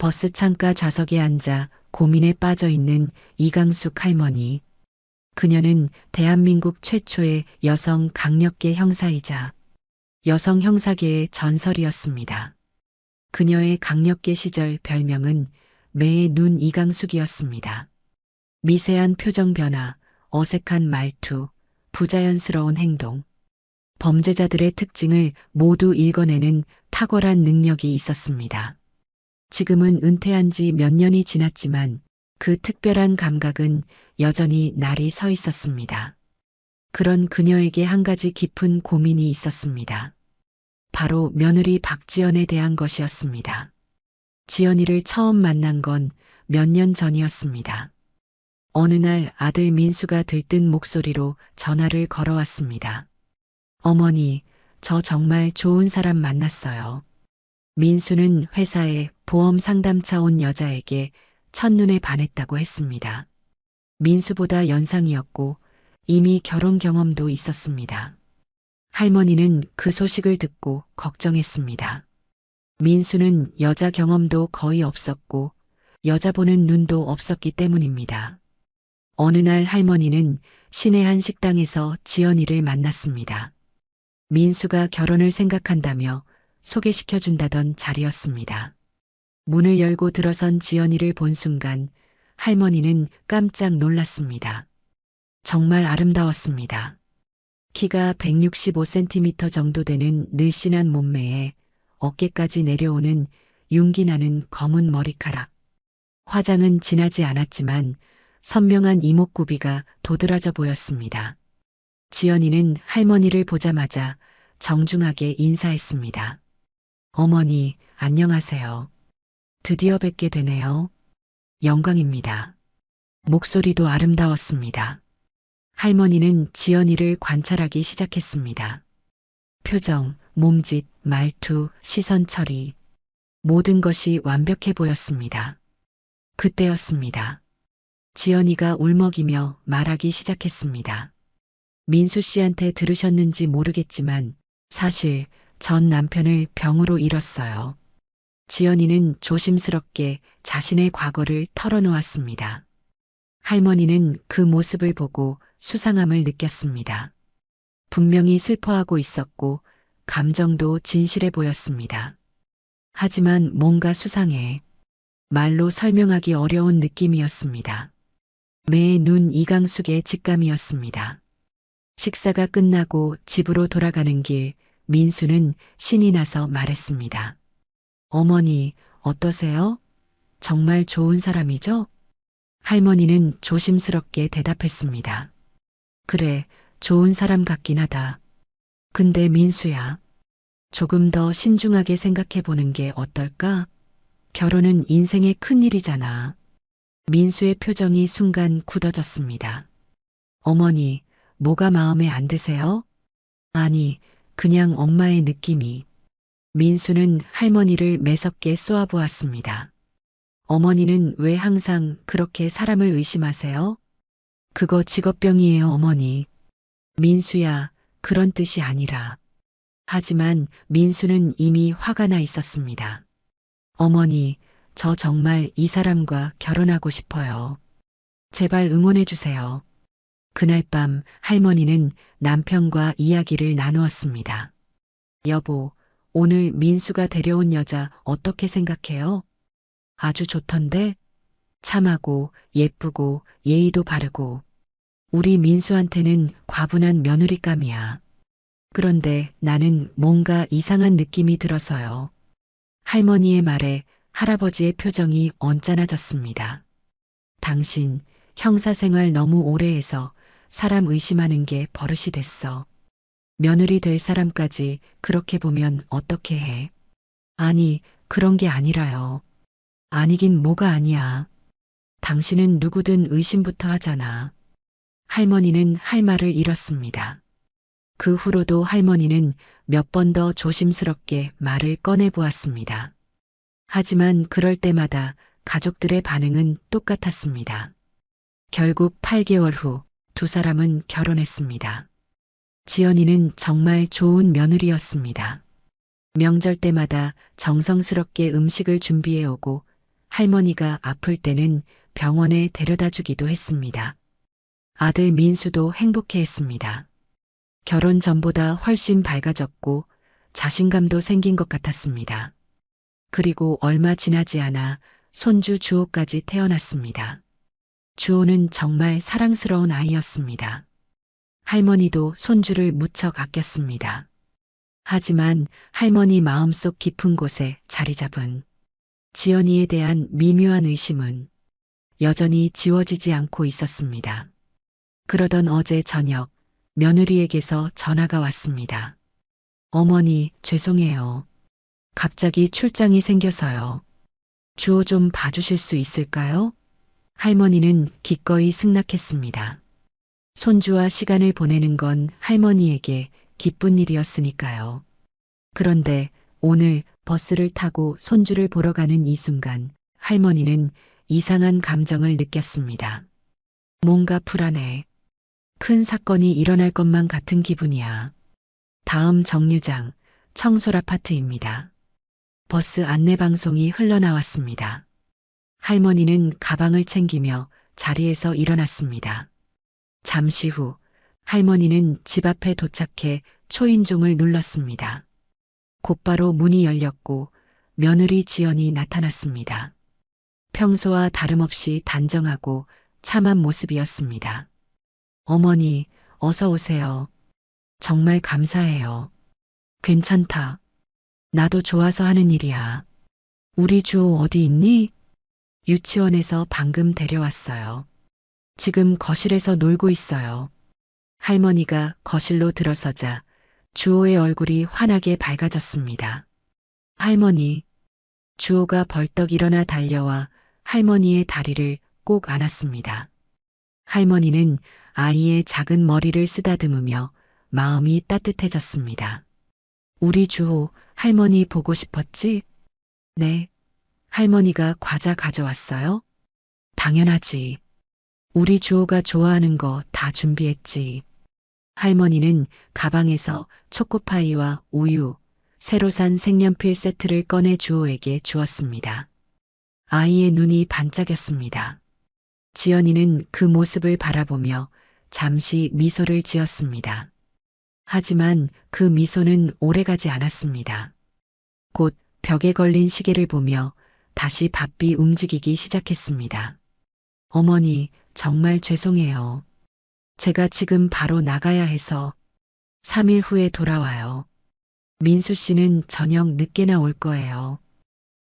버스 창가 좌석에 앉아 고민에 빠져 있는 이강숙 할머니. 그녀는 대한민국 최초의 여성 강력계 형사이자 여성 형사계의 전설이었습니다. 그녀의 강력계 시절 별명은 매의 눈 이강숙이었습니다. 미세한 표정 변화, 어색한 말투, 부자연스러운 행동. 범죄자들의 특징을 모두 읽어내는 탁월한 능력이 있었습니다. 지금은 은퇴한 지 몇 년이 지났지만 그 특별한 감각은 여전히 날이 서 있었습니다. 그런 그녀에게 한 가지 깊은 고민이 있었습니다. 바로 며느리 박지연에 대한 것이었습니다. 지연이를 처음 만난 건 몇 년 전이었습니다. 어느 날 아들 민수가 들뜬 목소리로 전화를 걸어왔습니다. 어머니, 저 정말 좋은 사람 만났어요. 민수는 회사에 보험 상담차 온 여자에게 첫눈에 반했다고 했습니다. 민수보다 연상이었고 이미 결혼 경험도 있었습니다. 할머니는 그 소식을 듣고 걱정했습니다. 민수는 여자 경험도 거의 없었고 여자 보는 눈도 없었기 때문입니다. 어느 날 할머니는 시내 한 식당에서 지연이를 만났습니다. 민수가 결혼을 생각한다며 소개시켜준다던 자리였습니다. 문을 열고 들어선 지연이를 본 순간 할머니는 깜짝 놀랐습니다. 정말 아름다웠습니다. 키가 165cm 정도 되는 늘씬한 몸매에 어깨까지 내려오는 윤기나는 검은 머리카락. 화장은 진하지 않았지만 선명한 이목구비가 도드라져 보였습니다. 지연이는 할머니를 보자마자 정중하게 인사했습니다. 어머니, 안녕하세요. 드디어 뵙게 되네요. 영광입니다. 목소리도 아름다웠습니다. 할머니는 지연이를 관찰하기 시작했습니다. 표정, 몸짓, 말투, 시선 처리. 모든 것이 완벽해 보였습니다. 그때였습니다. 지연이가 울먹이며 말하기 시작했습니다. 민수 씨한테 들으셨는지 모르겠지만 사실 전 남편을 병으로 잃었어요. 지연이는 조심스럽게 자신의 과거를 털어놓았습니다. 할머니는 그 모습을 보고 수상함을 느꼈습니다. 분명히 슬퍼하고 있었고 감정도 진실해 보였습니다. 하지만 뭔가 수상해. 말로 설명하기 어려운 느낌이었습니다. 매의 눈 이강숙의 직감이었습니다. 식사가 끝나고 집으로 돌아가는 길, 민수는 신이 나서 말했습니다. 어머니, 어떠세요? 정말 좋은 사람이죠? 할머니는 조심스럽게 대답했습니다. 그래, 좋은 사람 같긴 하다. 근데 민수야, 조금 더 신중하게 생각해 보는 게 어떨까? 결혼은 인생의 큰일이잖아. 민수의 표정이 순간 굳어졌습니다. 어머니, 뭐가 마음에 안 드세요? 아니, 그냥 엄마의 느낌이. 민수는 할머니를 매섭게 쏘아보았습니다. 어머니는 왜 항상 그렇게 사람을 의심하세요? 그거 직업병이에요, 어머니. 민수야, 그런 뜻이 아니라. 하지만 민수는 이미 화가 나 있었습니다. 어머니, 저 정말 이 사람과 결혼하고 싶어요. 제발 응원해 주세요. 그날 밤 할머니는 남편과 이야기를 나누었습니다. 여보, 오늘 민수가 데려온 여자 어떻게 생각해요? 아주 좋던데? 참하고 예쁘고 예의도 바르고. 우리 민수한테는 과분한 며느리감이야. 그런데 나는 뭔가 이상한 느낌이 들어서요. 할머니의 말에 할아버지의 표정이 언짢아졌습니다. 당신 형사 생활 너무 오래 해서 사람 의심하는 게 버릇이 됐어. 며느리 될 사람까지 그렇게 보면 어떻게 해? 아니, 그런 게 아니라요. 아니긴 뭐가 아니야. 당신은 누구든 의심부터 하잖아. 할머니는 할 말을 잃었습니다. 그 후로도 할머니는 몇 번 더 조심스럽게 말을 꺼내 보았습니다. 하지만 그럴 때마다 가족들의 반응은 똑같았습니다. 결국 8개월 후 두 사람은 결혼했습니다. 지연이는 정말 좋은 며느리였습니다. 명절 때마다 정성스럽게 음식을 준비해 오고 할머니가 아플 때는 병원에 데려다 주기도 했습니다. 아들 민수도 행복해했습니다. 결혼 전보다 훨씬 밝아졌고 자신감도 생긴 것 같았습니다. 그리고 얼마 지나지 않아 손주 주호까지 태어났습니다. 주호는 정말 사랑스러운 아이였습니다. 할머니도 손주를 무척 아꼈습니다. 하지만 할머니 마음속 깊은 곳에 자리 잡은 지연이에 대한 미묘한 의심은 여전히 지워지지 않고 있었습니다. 그러던 어제 저녁 며느리에게서 전화가 왔습니다. 어머니, 죄송해요. 갑자기 출장이 생겨서요. 주호 좀 봐주실 수 있을까요? 할머니는 기꺼이 승낙했습니다. 손주와 시간을 보내는 건 할머니에게 기쁜 일이었으니까요. 그런데 오늘 버스를 타고 손주를 보러 가는 이 순간 할머니는 이상한 감정을 느꼈습니다. 뭔가 불안해. 큰 사건이 일어날 것만 같은 기분이야. 다음 정류장, 청솔 아파트입니다. 버스 안내방송이 흘러나왔습니다. 할머니는 가방을 챙기며 자리에서 일어났습니다. 잠시 후 할머니는 집 앞에 도착해 초인종을 눌렀습니다. 곧바로 문이 열렸고 며느리 지연이 나타났습니다. 평소와 다름없이 단정하고 참한 모습이었습니다. 어머니, 어서 오세요. 정말 감사해요. 괜찮다. 나도 좋아서 하는 일이야. 우리 주호 어디 있니? 유치원에서 방금 데려왔어요. 지금 거실에서 놀고 있어요. 할머니가 거실로 들어서자 주호의 얼굴이 환하게 밝아졌습니다. 할머니, 주호가 벌떡 일어나 달려와 할머니의 다리를 꼭 안았습니다. 할머니는 아이의 작은 머리를 쓰다듬으며 마음이 따뜻해졌습니다. 우리 주호, 할머니 보고 싶었지? 네. 할머니가 과자 가져왔어요? 당연하지. 우리 주호가 좋아하는 거 다 준비했지. 할머니는 가방에서 초코파이와 우유, 새로 산 색연필 세트를 꺼내 주호에게 주었습니다. 아이의 눈이 반짝였습니다. 지연이는 그 모습을 바라보며 잠시 미소를 지었습니다. 하지만 그 미소는 오래가지 않았습니다. 곧 벽에 걸린 시계를 보며 다시 바삐 움직이기 시작했습니다. 어머니, 정말 죄송해요. 제가 지금 바로 나가야 해서 3일 후에 돌아와요. 민수 씨는 저녁 늦게나 올 거예요.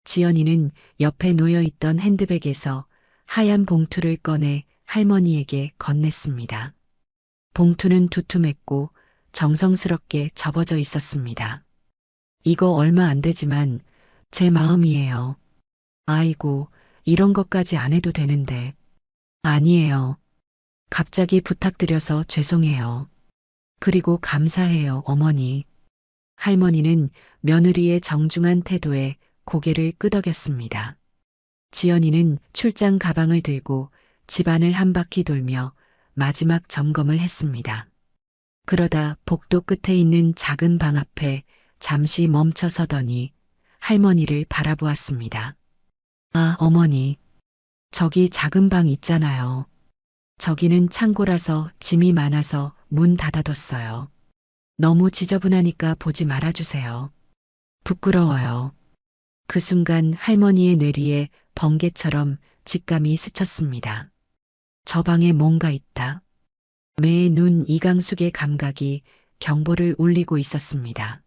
지연이는 옆에 놓여있던 핸드백에서 하얀 봉투를 꺼내 할머니에게 건넸습니다. 봉투는 두툼했고 정성스럽게 접어져 있었습니다. 이거 얼마 안 되지만 제 마음이에요. 아이고, 이런 것까지 안 해도 되는데. 아니에요. 갑자기 부탁드려서 죄송해요. 그리고 감사해요, 어머니. 할머니는 며느리의 정중한 태도에 고개를 끄덕였습니다. 지연이는 출장 가방을 들고 집안을 한 바퀴 돌며 마지막 점검을 했습니다. 그러다 복도 끝에 있는 작은 방 앞에 잠시 멈춰 서더니 할머니를 바라보았습니다. 아, 어머니. 저기 작은 방 있잖아요. 저기는 창고라서 짐이 많아서 문 닫아뒀어요. 너무 지저분하니까 보지 말아주세요. 부끄러워요. 그 순간 할머니의 뇌리에 번개처럼 직감이 스쳤습니다. 저 방에 뭔가 있다. 매의 눈 이강숙의 감각이 경보를 울리고 있었습니다.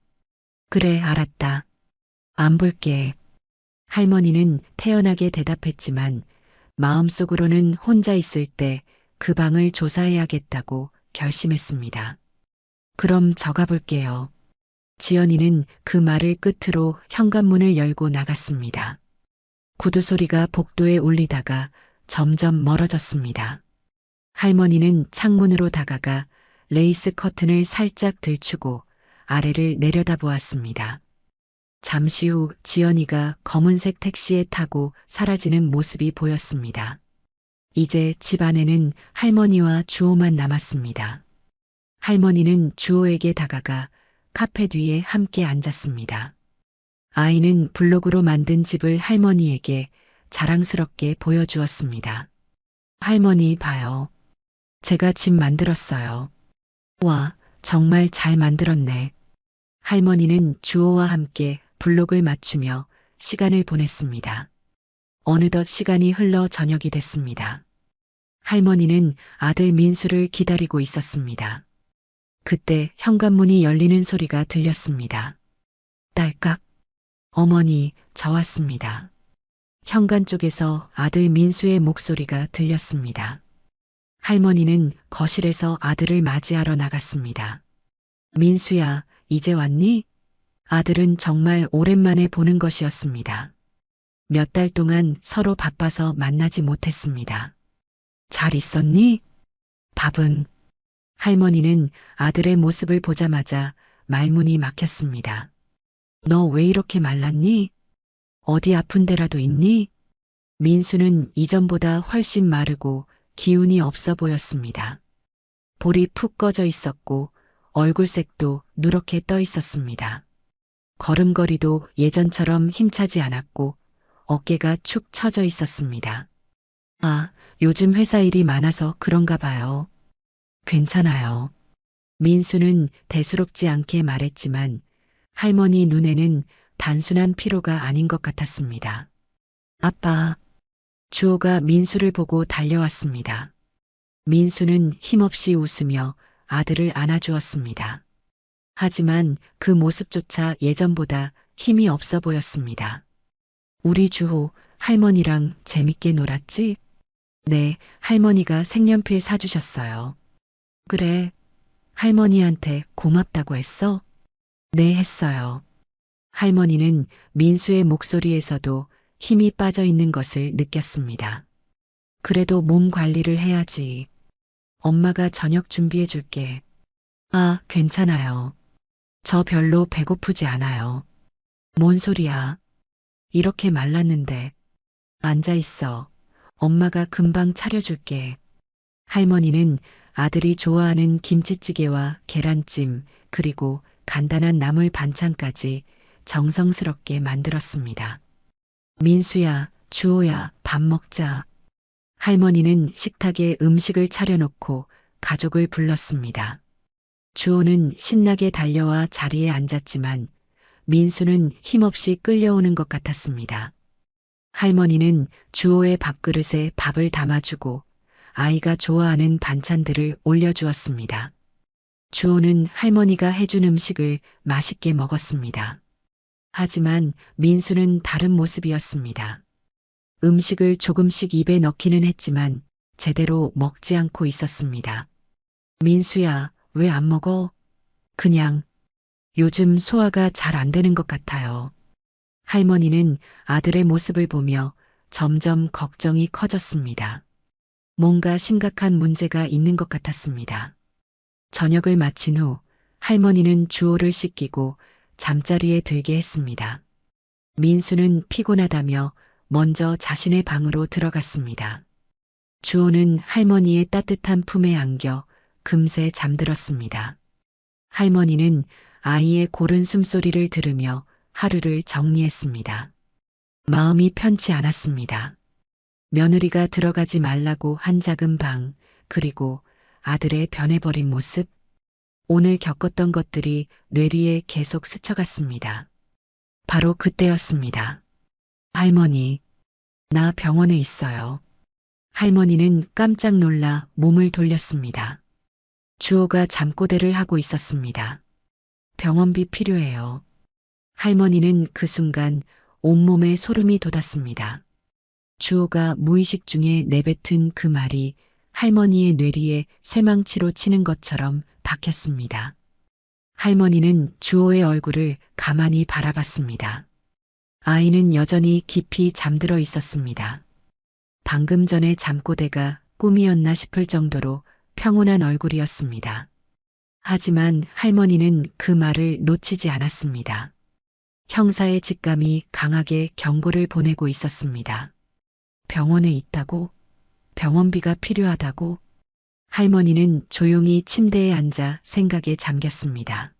그래, 알았다. 안 볼게. 할머니는 태연하게 대답했지만 마음속으로는 혼자 있을 때 그 방을 조사해야겠다고 결심했습니다. 그럼 저 가볼게요. 지연이는 그 말을 끝으로 현관문을 열고 나갔습니다. 구두 소리가 복도에 울리다가 점점 멀어졌습니다. 할머니는 창문으로 다가가 레이스 커튼을 살짝 들추고 아래를 내려다보았습니다. 잠시 후 지연이가 검은색 택시에 타고 사라지는 모습이 보였습니다. 이제 집 안에는 할머니와 주호만 남았습니다. 할머니는 주호에게 다가가 카페 뒤에 함께 앉았습니다. 아이는 블록으로 만든 집을 할머니에게 자랑스럽게 보여주었습니다. 할머니 봐요. 제가 집 만들었어요. 와, 정말 잘 만들었네. 할머니는 주호와 함께 블록을 맞추며 시간을 보냈습니다. 어느덧 시간이 흘러 저녁이 됐습니다. 할머니는 아들 민수를 기다리고 있었습니다. 그때 현관문이 열리는 소리가 들렸습니다. 딸깍. 어머니, 저 왔습니다. 현관 쪽에서 아들 민수의 목소리가 들렸습니다. 할머니는 거실에서 아들을 맞이하러 나갔습니다. 민수야, 이제 왔니? 아들은 정말 오랜만에 보는 것이었습니다. 몇 달 동안 서로 바빠서 만나지 못했습니다. 잘 있었니? 밥은? 할머니는 아들의 모습을 보자마자 말문이 막혔습니다. 너 왜 이렇게 말랐니? 어디 아픈 데라도 있니? 민수는 이전보다 훨씬 마르고 기운이 없어 보였습니다. 볼이 푹 꺼져 있었고 얼굴색도 누렇게 떠 있었습니다. 걸음걸이도 예전처럼 힘차지 않았고 어깨가 축 처져 있었습니다. 아, 요즘 회사 일이 많아서 그런가 봐요. 괜찮아요. 민수는 대수롭지 않게 말했지만 할머니 눈에는 단순한 피로가 아닌 것 같았습니다. 아빠. 주호가 민수를 보고 달려왔습니다. 민수는 힘없이 웃으며 아들을 안아주었습니다. 하지만 그 모습조차 예전보다 힘이 없어 보였습니다. 우리 주호, 할머니랑 재밌게 놀았지? 네, 할머니가 색연필 사주셨어요. 그래, 할머니한테 고맙다고 했어? 네, 했어요. 할머니는 민수의 목소리에서도 힘이 빠져 있는 것을 느꼈습니다. 그래도 몸 관리를 해야지. 엄마가 저녁 준비해 줄게. 아, 괜찮아요. 저 별로 배고프지 않아요. 뭔 소리야. 이렇게 말랐는데. 앉아 있어. 엄마가 금방 차려줄게. 할머니는 아들이 좋아하는 김치찌개와 계란찜, 그리고 간단한 나물 반찬까지 정성스럽게 만들었습니다. 민수야, 주호야, 밥 먹자. 할머니는 식탁에 음식을 차려놓고 가족을 불렀습니다. 주호는 신나게 달려와 자리에 앉았지만 민수는 힘없이 끌려오는 것 같았습니다. 할머니는 주호의 밥그릇에 밥을 담아주고 아이가 좋아하는 반찬들을 올려주었습니다. 주호는 할머니가 해준 음식을 맛있게 먹었습니다. 하지만 민수는 다른 모습이었습니다. 음식을 조금씩 입에 넣기는 했지만 제대로 먹지 않고 있었습니다. 민수야, 왜 안 먹어? 그냥 요즘 소화가 잘 안 되는 것 같아요. 할머니는 아들의 모습을 보며 점점 걱정이 커졌습니다. 뭔가 심각한 문제가 있는 것 같았습니다. 저녁을 마친 후 할머니는 주호를 씻기고 잠자리에 들게 했습니다. 민수는 피곤하다며 먼저 자신의 방으로 들어갔습니다. 주호는 할머니의 따뜻한 품에 안겨 금세 잠들었습니다. 할머니는 아이의 고른 숨소리를 들으며 하루를 정리했습니다. 마음이 편치 않았습니다. 며느리가 들어가지 말라고 한 작은 방, 그리고 아들의 변해버린 모습, 오늘 겪었던 것들이 뇌리에 계속 스쳐갔습니다. 바로 그때였습니다. 할머니, 나 병원에 있어요. 할머니는 깜짝 놀라 몸을 돌렸습니다. 주호가 잠꼬대를 하고 있었습니다. 병원비 필요해요. 할머니는 그 순간 온몸에 소름이 돋았습니다. 주호가 무의식 중에 내뱉은 그 말이 할머니의 뇌리에 쇠망치로 치는 것처럼 박혔습니다. 할머니는 주호의 얼굴을 가만히 바라봤습니다. 아이는 여전히 깊이 잠들어 있었습니다. 방금 전에 잠꼬대가 꿈이었나 싶을 정도로 평온한 얼굴이었습니다. 하지만 할머니는 그 말을 놓치지 않았습니다. 형사의 직감이 강하게 경고를 보내고 있었습니다. 병원에 있다고? 병원비가 필요하다고? 할머니는 조용히 침대에 앉아 생각에 잠겼습니다.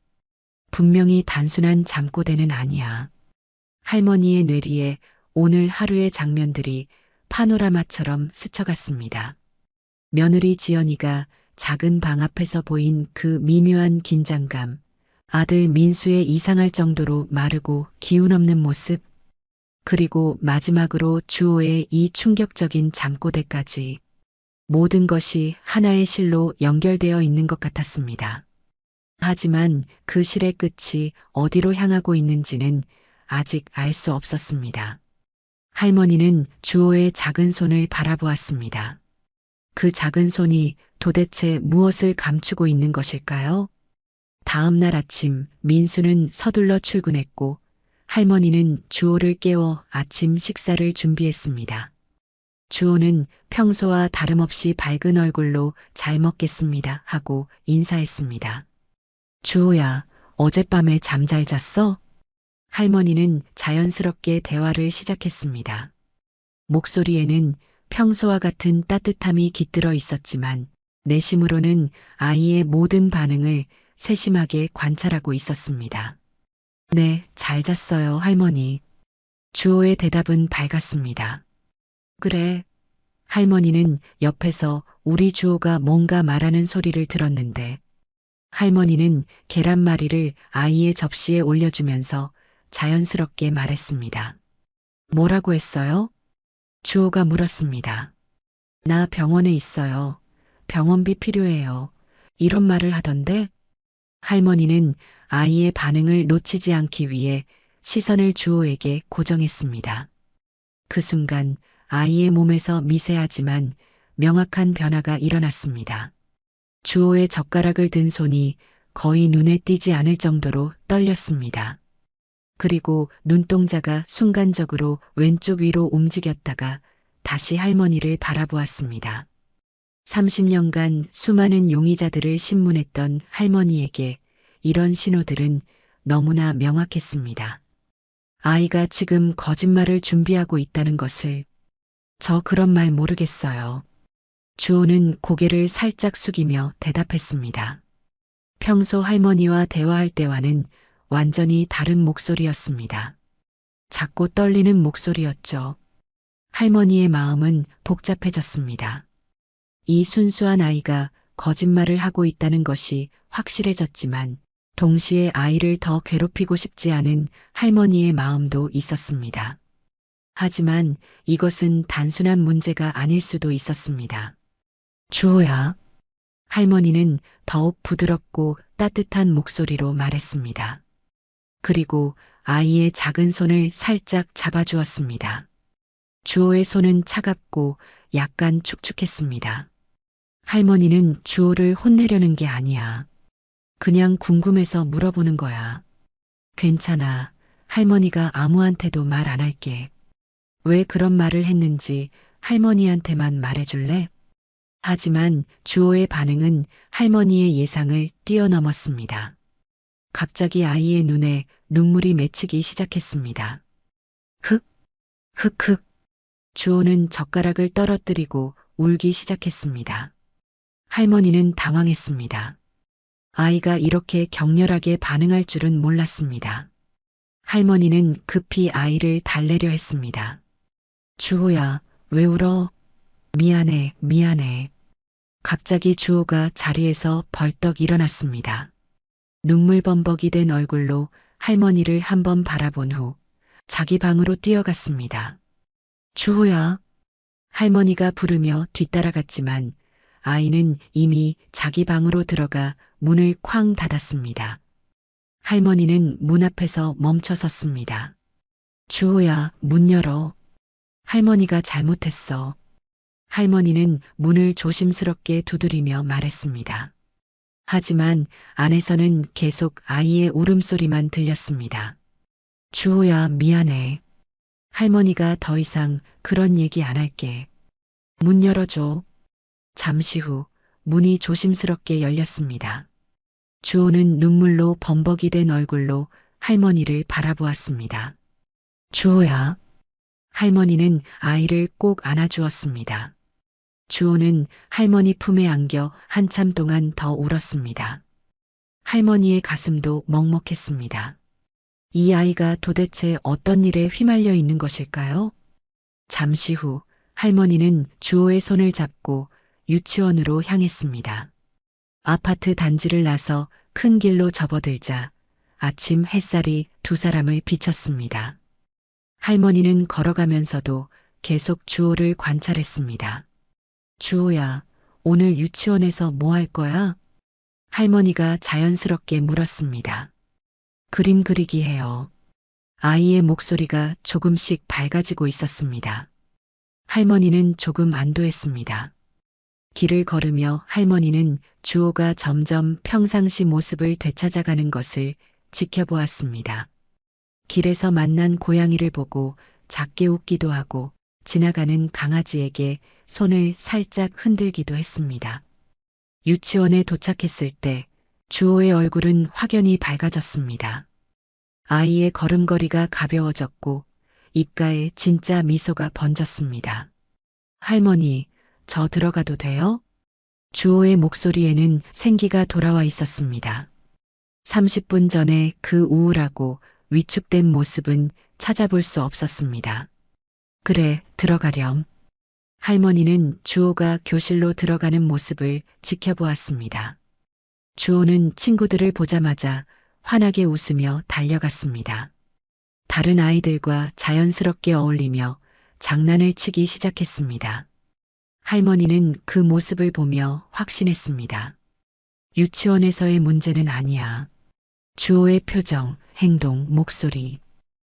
분명히 단순한 잠꼬대는 아니야. 할머니의 뇌리에 오늘 하루의 장면들이 파노라마처럼 스쳐갔습니다. 며느리 지연이가 작은 방 앞에서 보인 그 미묘한 긴장감, 아들 민수의 이상할 정도로 마르고 기운 없는 모습, 그리고 마지막으로 주호의 이 충격적인 잠꼬대까지 모든 것이 하나의 실로 연결되어 있는 것 같았습니다. 하지만 그 실의 끝이 어디로 향하고 있는지는 아직 알 수 없었습니다. 할머니는 주호의 작은 손을 바라보았습니다. 그 작은 손이 도대체 무엇을 감추고 있는 것일까요? 다음 날 아침 민수는 서둘러 출근했고 할머니는 주호를 깨워 아침 식사를 준비했습니다. 주호는 평소와 다름없이 밝은 얼굴로 잘 먹겠습니다 하고 인사했습니다. 주호야, 어젯밤에 잠 잘 잤어? 할머니는 자연스럽게 대화를 시작했습니다. 목소리에는 평소와 같은 따뜻함이 깃들어 있었지만 내심으로는 아이의 모든 반응을 세심하게 관찰하고 있었습니다. 네, 잘 잤어요, 할머니. 주호의 대답은 밝았습니다. 그래. 할머니는 옆에서 우리 주호가 뭔가 말하는 소리를 들었는데 할머니는 계란말이를 아이의 접시에 올려주면서 자연스럽게 말했습니다. 뭐라고 했어요? 주호가 물었습니다. 나 병원에 있어요. 병원비 필요해요. 이런 말을 하던데 할머니는 아이의 반응을 놓치지 않기 위해 시선을 주호에게 고정했습니다. 그 순간 아이의 몸에서 미세하지만 명확한 변화가 일어났습니다. 주호의 젓가락을 든 손이 거의 눈에 띄지 않을 정도로 떨렸습니다. 그리고 눈동자가 순간적으로 왼쪽 위로 움직였다가 다시 할머니를 바라보았습니다. 30년간 수많은 용의자들을 신문했던 할머니에게 이런 신호들은 너무나 명확했습니다. 아이가 지금 거짓말을 준비하고 있다는 것을 저 그런 말 모르겠어요. 주호는 고개를 살짝 숙이며 대답했습니다. 평소 할머니와 대화할 때와는 완전히 다른 목소리였습니다. 작고 떨리는 목소리였죠. 할머니의 마음은 복잡해졌습니다. 이 순수한 아이가 거짓말을 하고 있다는 것이 확실해졌지만 동시에 아이를 더 괴롭히고 싶지 않은 할머니의 마음도 있었습니다. 하지만 이것은 단순한 문제가 아닐 수도 있었습니다. 주호야. 할머니는 더욱 부드럽고 따뜻한 목소리로 말했습니다. 그리고 아이의 작은 손을 살짝 잡아주었습니다. 주호의 손은 차갑고 약간 축축했습니다. 할머니는 주호를 혼내려는 게 아니야. 그냥 궁금해서 물어보는 거야. 괜찮아. 할머니가 아무한테도 말 안 할게. 왜 그런 말을 했는지 할머니한테만 말해줄래? 하지만 주호의 반응은 할머니의 예상을 뛰어넘었습니다. 갑자기 아이의 눈에 눈물이 맺히기 시작했습니다. 흑, 흑흑. 주호는 젓가락을 떨어뜨리고 울기 시작했습니다. 할머니는 당황했습니다. 아이가 이렇게 격렬하게 반응할 줄은 몰랐습니다. 할머니는 급히 아이를 달래려 했습니다. 주호야, 왜 울어? 미안해, 미안해. 갑자기 주호가 자리에서 벌떡 일어났습니다. 눈물범벅이 된 얼굴로 할머니를 한번 바라본 후 자기 방으로 뛰어갔습니다. 주호야. 할머니가 부르며 뒤따라갔지만 아이는 이미 자기 방으로 들어가 문을 쾅 닫았습니다. 할머니는 문 앞에서 멈춰 섰습니다. 주호야, 문 열어. 할머니가 잘못했어. 할머니는 문을 조심스럽게 두드리며 말했습니다. 하지만 안에서는 계속 아이의 울음소리만 들렸습니다. 주호야, 미안해. 할머니가 더 이상 그런 얘기 안 할게. 문 열어줘. 잠시 후 문이 조심스럽게 열렸습니다. 주호는 눈물로 범벅이 된 얼굴로 할머니를 바라보았습니다. 주호야. 할머니는 아이를 꼭 안아주었습니다. 주호는 할머니 품에 안겨 한참 동안 더 울었습니다. 할머니의 가슴도 먹먹했습니다. 이 아이가 도대체 어떤 일에 휘말려 있는 것일까요? 잠시 후 할머니는 주호의 손을 잡고 유치원으로 향했습니다. 아파트 단지를 나서 큰 길로 접어들자 아침 햇살이 두 사람을 비쳤습니다. 할머니는 걸어가면서도 계속 주호를 관찰했습니다. 주호야, 오늘 유치원에서 뭐 할 거야? 할머니가 자연스럽게 물었습니다. 그림 그리기 해요. 아이의 목소리가 조금씩 밝아지고 있었습니다. 할머니는 조금 안도했습니다. 길을 걸으며 할머니는 주호가 점점 평상시 모습을 되찾아가는 것을 지켜보았습니다. 길에서 만난 고양이를 보고 작게 웃기도 하고 지나가는 강아지에게 손을 살짝 흔들기도 했습니다. 유치원에 도착했을 때 주호의 얼굴은 확연히 밝아졌습니다. 아이의 걸음걸이가 가벼워졌고 입가에 진짜 미소가 번졌습니다. 할머니, 저 들어가도 돼요? 주호의 목소리에는 생기가 돌아와 있었습니다. 30분 전에 그 우울하고 위축된 모습은 찾아볼 수 없었습니다. 그래, 들어가렴. 할머니는 주호가 교실로 들어가는 모습을 지켜보았습니다. 주호는 친구들을 보자마자 환하게 웃으며 달려갔습니다. 다른 아이들과 자연스럽게 어울리며 장난을 치기 시작했습니다. 할머니는 그 모습을 보며 확신했습니다. 유치원에서의 문제는 아니야. 주호의 표정, 행동, 목소리,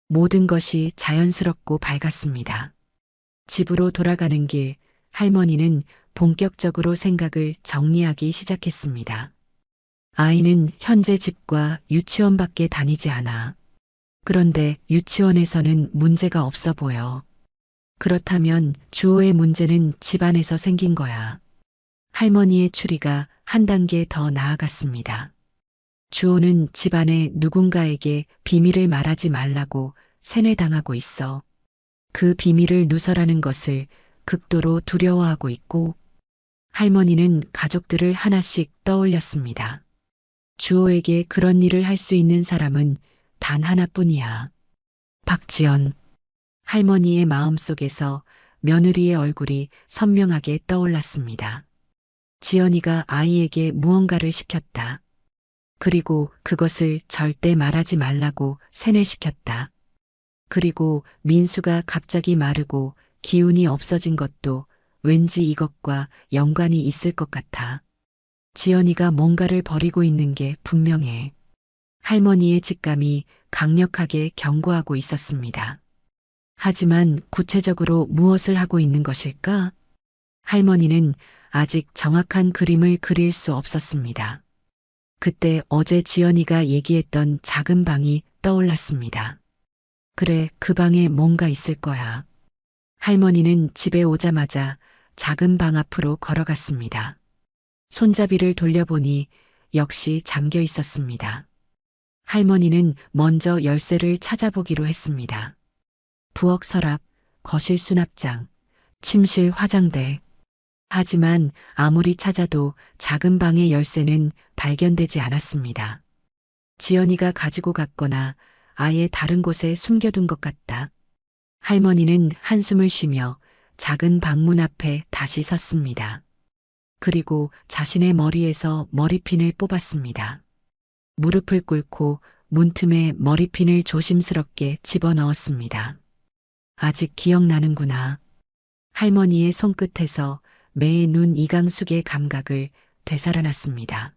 모든 것이 자연스럽고 밝았습니다. 집으로 돌아가는 길, 할머니는 본격적으로 생각을 정리하기 시작했습니다. 아이는 현재 집과 유치원밖에 다니지 않아. 그런데 유치원에서는 문제가 없어 보여. 그렇다면 주호의 문제는 집안에서 생긴 거야. 할머니의 추리가 한 단계 더 나아갔습니다. 주호는 집안에 누군가에게 비밀을 말하지 말라고 세뇌당하고 있어. 그 비밀을 누설하는 것을 극도로 두려워하고 있고, 할머니는 가족들을 하나씩 떠올렸습니다. 주호에게 그런 일을 할 수 있는 사람은 단 하나뿐이야. 박지연. 할머니의 마음속에서 며느리의 얼굴이 선명하게 떠올랐습니다. 지연이가 아이에게 무언가를 시켰다. 그리고 그것을 절대 말하지 말라고 세뇌시켰다. 그리고 민수가 갑자기 마르고 기운이 없어진 것도 왠지 이것과 연관이 있을 것 같아. 지연이가 뭔가를 버리고 있는 게 분명해. 할머니의 직감이 강력하게 경고하고 있었습니다. 하지만 구체적으로 무엇을 하고 있는 것일까? 할머니는 아직 정확한 그림을 그릴 수 없었습니다. 그때 어제 지연이가 얘기했던 작은 방이 떠올랐습니다. 그래, 그 방에 뭔가 있을 거야. 할머니는 집에 오자마자 작은 방 앞으로 걸어갔습니다. 손잡이를 돌려보니 역시 잠겨 있었습니다. 할머니는 먼저 열쇠를 찾아보기로 했습니다. 부엌 서랍, 거실 수납장, 침실 화장대. 하지만 아무리 찾아도 작은 방의 열쇠는 발견되지 않았습니다. 지연이가 가지고 갔거나 아예 다른 곳에 숨겨둔 것 같다. 할머니는 한숨을 쉬며 작은 방문 앞에 다시 섰습니다. 그리고 자신의 머리에서 머리핀을 뽑았습니다. 무릎을 꿇고 문틈에 머리핀을 조심스럽게 집어넣었습니다. 아직 기억나는구나. 할머니의 손끝에서 매의 눈 이강숙의 감각을 되살아났습니다.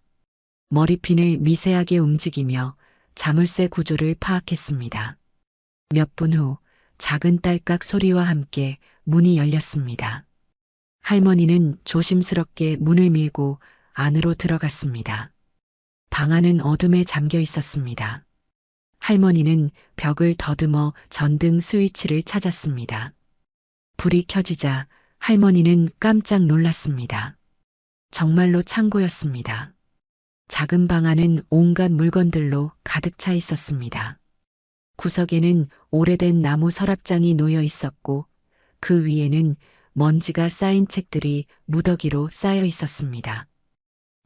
머리핀을 미세하게 움직이며 자물쇠 구조를 파악했습니다. 몇 분 후 작은 딸깍 소리와 함께 문이 열렸습니다. 할머니는 조심스럽게 문을 밀고 안으로 들어갔습니다. 방 안은 어둠에 잠겨 있었습니다. 할머니는 벽을 더듬어 전등 스위치를 찾았습니다. 불이 켜지자 할머니는 깜짝 놀랐습니다. 정말로 창고였습니다. 작은 방 안은 온갖 물건들로 가득 차 있었습니다. 구석에는 오래된 나무 서랍장이 놓여 있었고 그 위에는 먼지가 쌓인 책들이 무더기로 쌓여 있었습니다.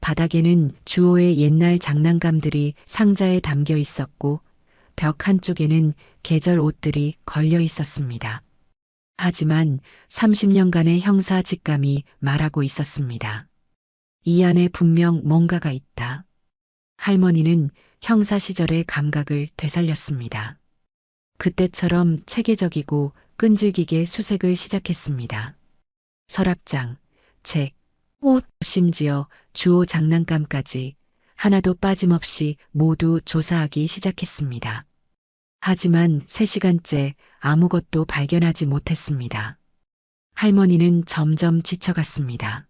바닥에는 주호의 옛날 장난감들이 상자에 담겨 있었고 벽 한쪽에는 계절 옷들이 걸려 있었습니다. 하지만 30년간의 형사 직감이 말하고 있었습니다. 이 안에 분명 뭔가가 있다. 할머니는 형사 시절의 감각을 되살렸습니다. 그때처럼 체계적이고 끈질기게 수색을 시작했습니다. 서랍장, 책, 옷, 심지어 주호 장난감까지 하나도 빠짐없이 모두 조사하기 시작했습니다. 하지만 3시간째 아무것도 발견하지 못했습니다. 할머니는 점점 지쳐갔습니다.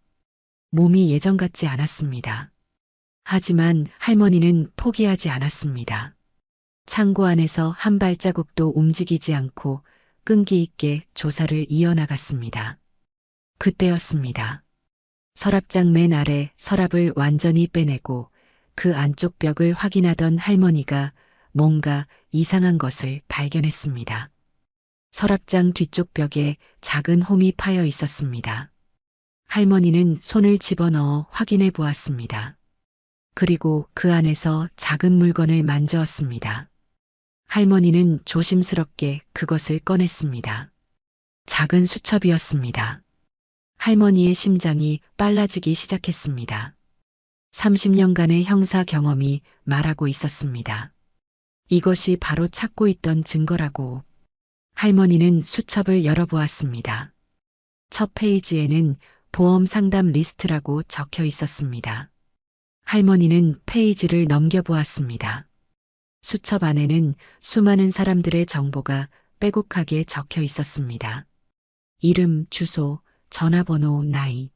몸이 예전 같지 않았습니다. 하지만 할머니는 포기하지 않았습니다. 창고 안에서 한 발자국도 움직이지 않고 끈기 있게 조사를 이어나갔습니다. 그때였습니다. 서랍장 맨 아래 서랍을 완전히 빼내고 그 안쪽 벽을 확인하던 할머니가 뭔가 이상한 것을 발견했습니다. 서랍장 뒤쪽 벽에 작은 홈이 파여 있었습니다. 할머니는 손을 집어넣어 확인해 보았습니다. 그리고 그 안에서 작은 물건을 만졌습니다. 할머니는 조심스럽게 그것을 꺼냈습니다. 작은 수첩이었습니다. 할머니의 심장이 빨라지기 시작했습니다. 30년간의 형사 경험이 말하고 있었습니다. 이것이 바로 찾고 있던 증거라고. 할머니는 수첩을 열어보았습니다. 첫 페이지에는 보험 상담 리스트라고 적혀 있었습니다. 할머니는 페이지를 넘겨보았습니다. 수첩 안에는 수많은 사람들의 정보가 빼곡하게 적혀 있었습니다. 이름, 주소, 전화번호, 나이.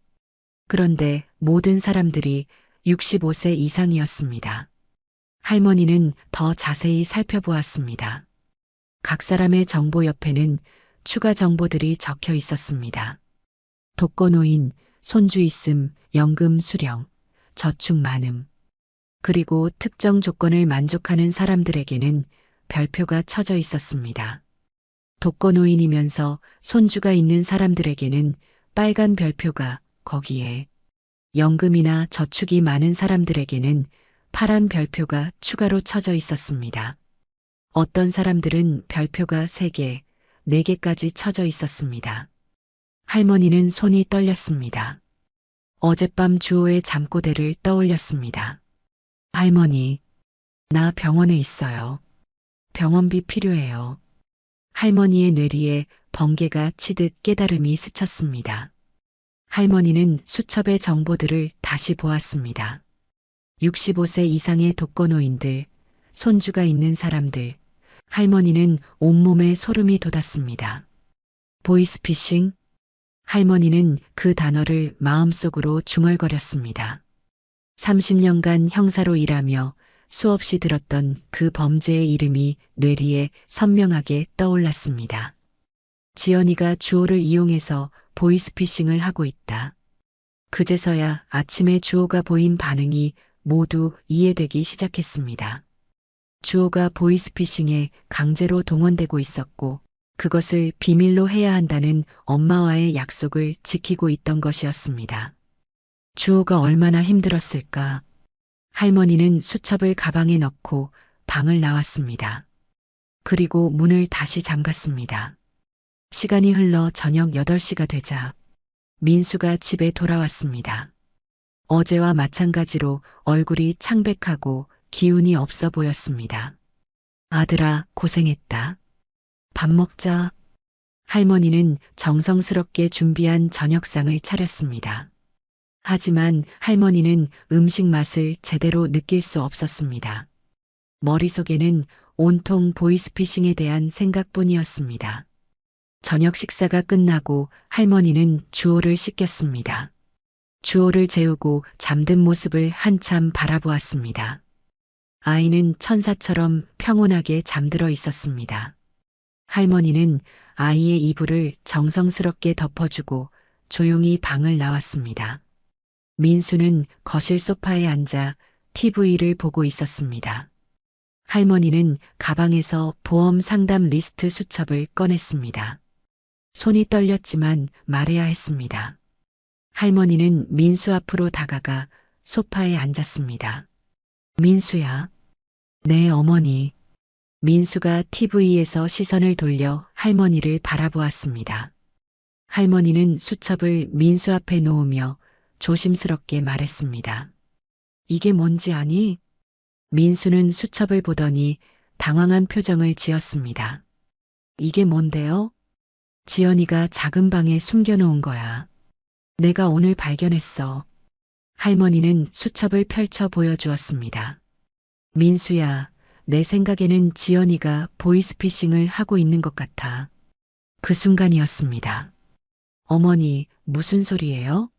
그런데 모든 사람들이 65세 이상이었습니다. 할머니는 더 자세히 살펴보았습니다. 각 사람의 정보 옆에는 추가 정보들이 적혀 있었습니다. 독거노인, 손주 있음, 연금 수령, 저축 많음. 그리고 특정 조건을 만족하는 사람들에게는 별표가 쳐져 있었습니다. 독거노인이면서 손주가 있는 사람들에게는 빨간 별표가 거기에, 연금이나 저축이 많은 사람들에게는 파란 별표가 추가로 쳐져 있었습니다. 어떤 사람들은 별표가 3개, 4개까지 쳐져 있었습니다. 할머니는 손이 떨렸습니다. 어젯밤 주호의 잠꼬대를 떠올렸습니다. 할머니, 나 병원에 있어요. 병원비 필요해요. 할머니의 뇌리에 번개가 치듯 깨달음이 스쳤습니다. 할머니는 수첩의 정보들을 다시 보았습니다. 65세 이상의 독거노인들, 손주가 있는 사람들, 할머니는 온몸에 소름이 돋았습니다. 보이스피싱? 할머니는 그 단어를 마음속으로 중얼거렸습니다. 30년간 형사로 일하며 수없이 들었던 그 범죄의 이름이 뇌리에 선명하게 떠올랐습니다. 지연이가 주호를 이용해서 보이스피싱을 하고 있다. 그제서야 아침에 주호가 보인 반응이 모두 이해되기 시작했습니다. 주호가 보이스피싱에 강제로 동원되고 있었고 그것을 비밀로 해야 한다는 엄마와의 약속을 지키고 있던 것이었습니다. 주호가 얼마나 힘들었을까. 할머니는 수첩을 가방에 넣고 방을 나왔습니다. 그리고 문을 다시 잠갔습니다. 시간이 흘러 저녁 8시가 되자 민수가 집에 돌아왔습니다. 어제와 마찬가지로 얼굴이 창백하고 기운이 없어 보였습니다. 아들아, 고생했다. 밥 먹자. 할머니는 정성스럽게 준비한 저녁상을 차렸습니다. 하지만 할머니는 음식 맛을 제대로 느낄 수 없었습니다. 머릿속에는 온통 보이스피싱에 대한 생각뿐이었습니다. 저녁 식사가 끝나고 할머니는 주호를 씻겼습니다. 주호를 재우고 잠든 모습을 한참 바라보았습니다. 아이는 천사처럼 평온하게 잠들어 있었습니다. 할머니는 아이의 이불을 정성스럽게 덮어주고 조용히 방을 나왔습니다. 민수는 거실 소파에 앉아 TV를 보고 있었습니다. 할머니는 가방에서 보험 상담 리스트 수첩을 꺼냈습니다. 손이 떨렸지만 말해야 했습니다. 할머니는 민수 앞으로 다가가 소파에 앉았습니다. 민수야. 네, 어머니. 민수가 TV에서 시선을 돌려 할머니를 바라보았습니다. 할머니는 수첩을 민수 앞에 놓으며 조심스럽게 말했습니다. 이게 뭔지 아니? 민수는 수첩을 보더니 당황한 표정을 지었습니다. 이게 뭔데요? 지연이가 작은 방에 숨겨놓은 거야. 내가 오늘 발견했어. 할머니는 수첩을 펼쳐 보여주었습니다. 민수야, 내 생각에는 지연이가 보이스피싱을 하고 있는 것 같아. 그 순간이었습니다. 어머니, 무슨 소리예요?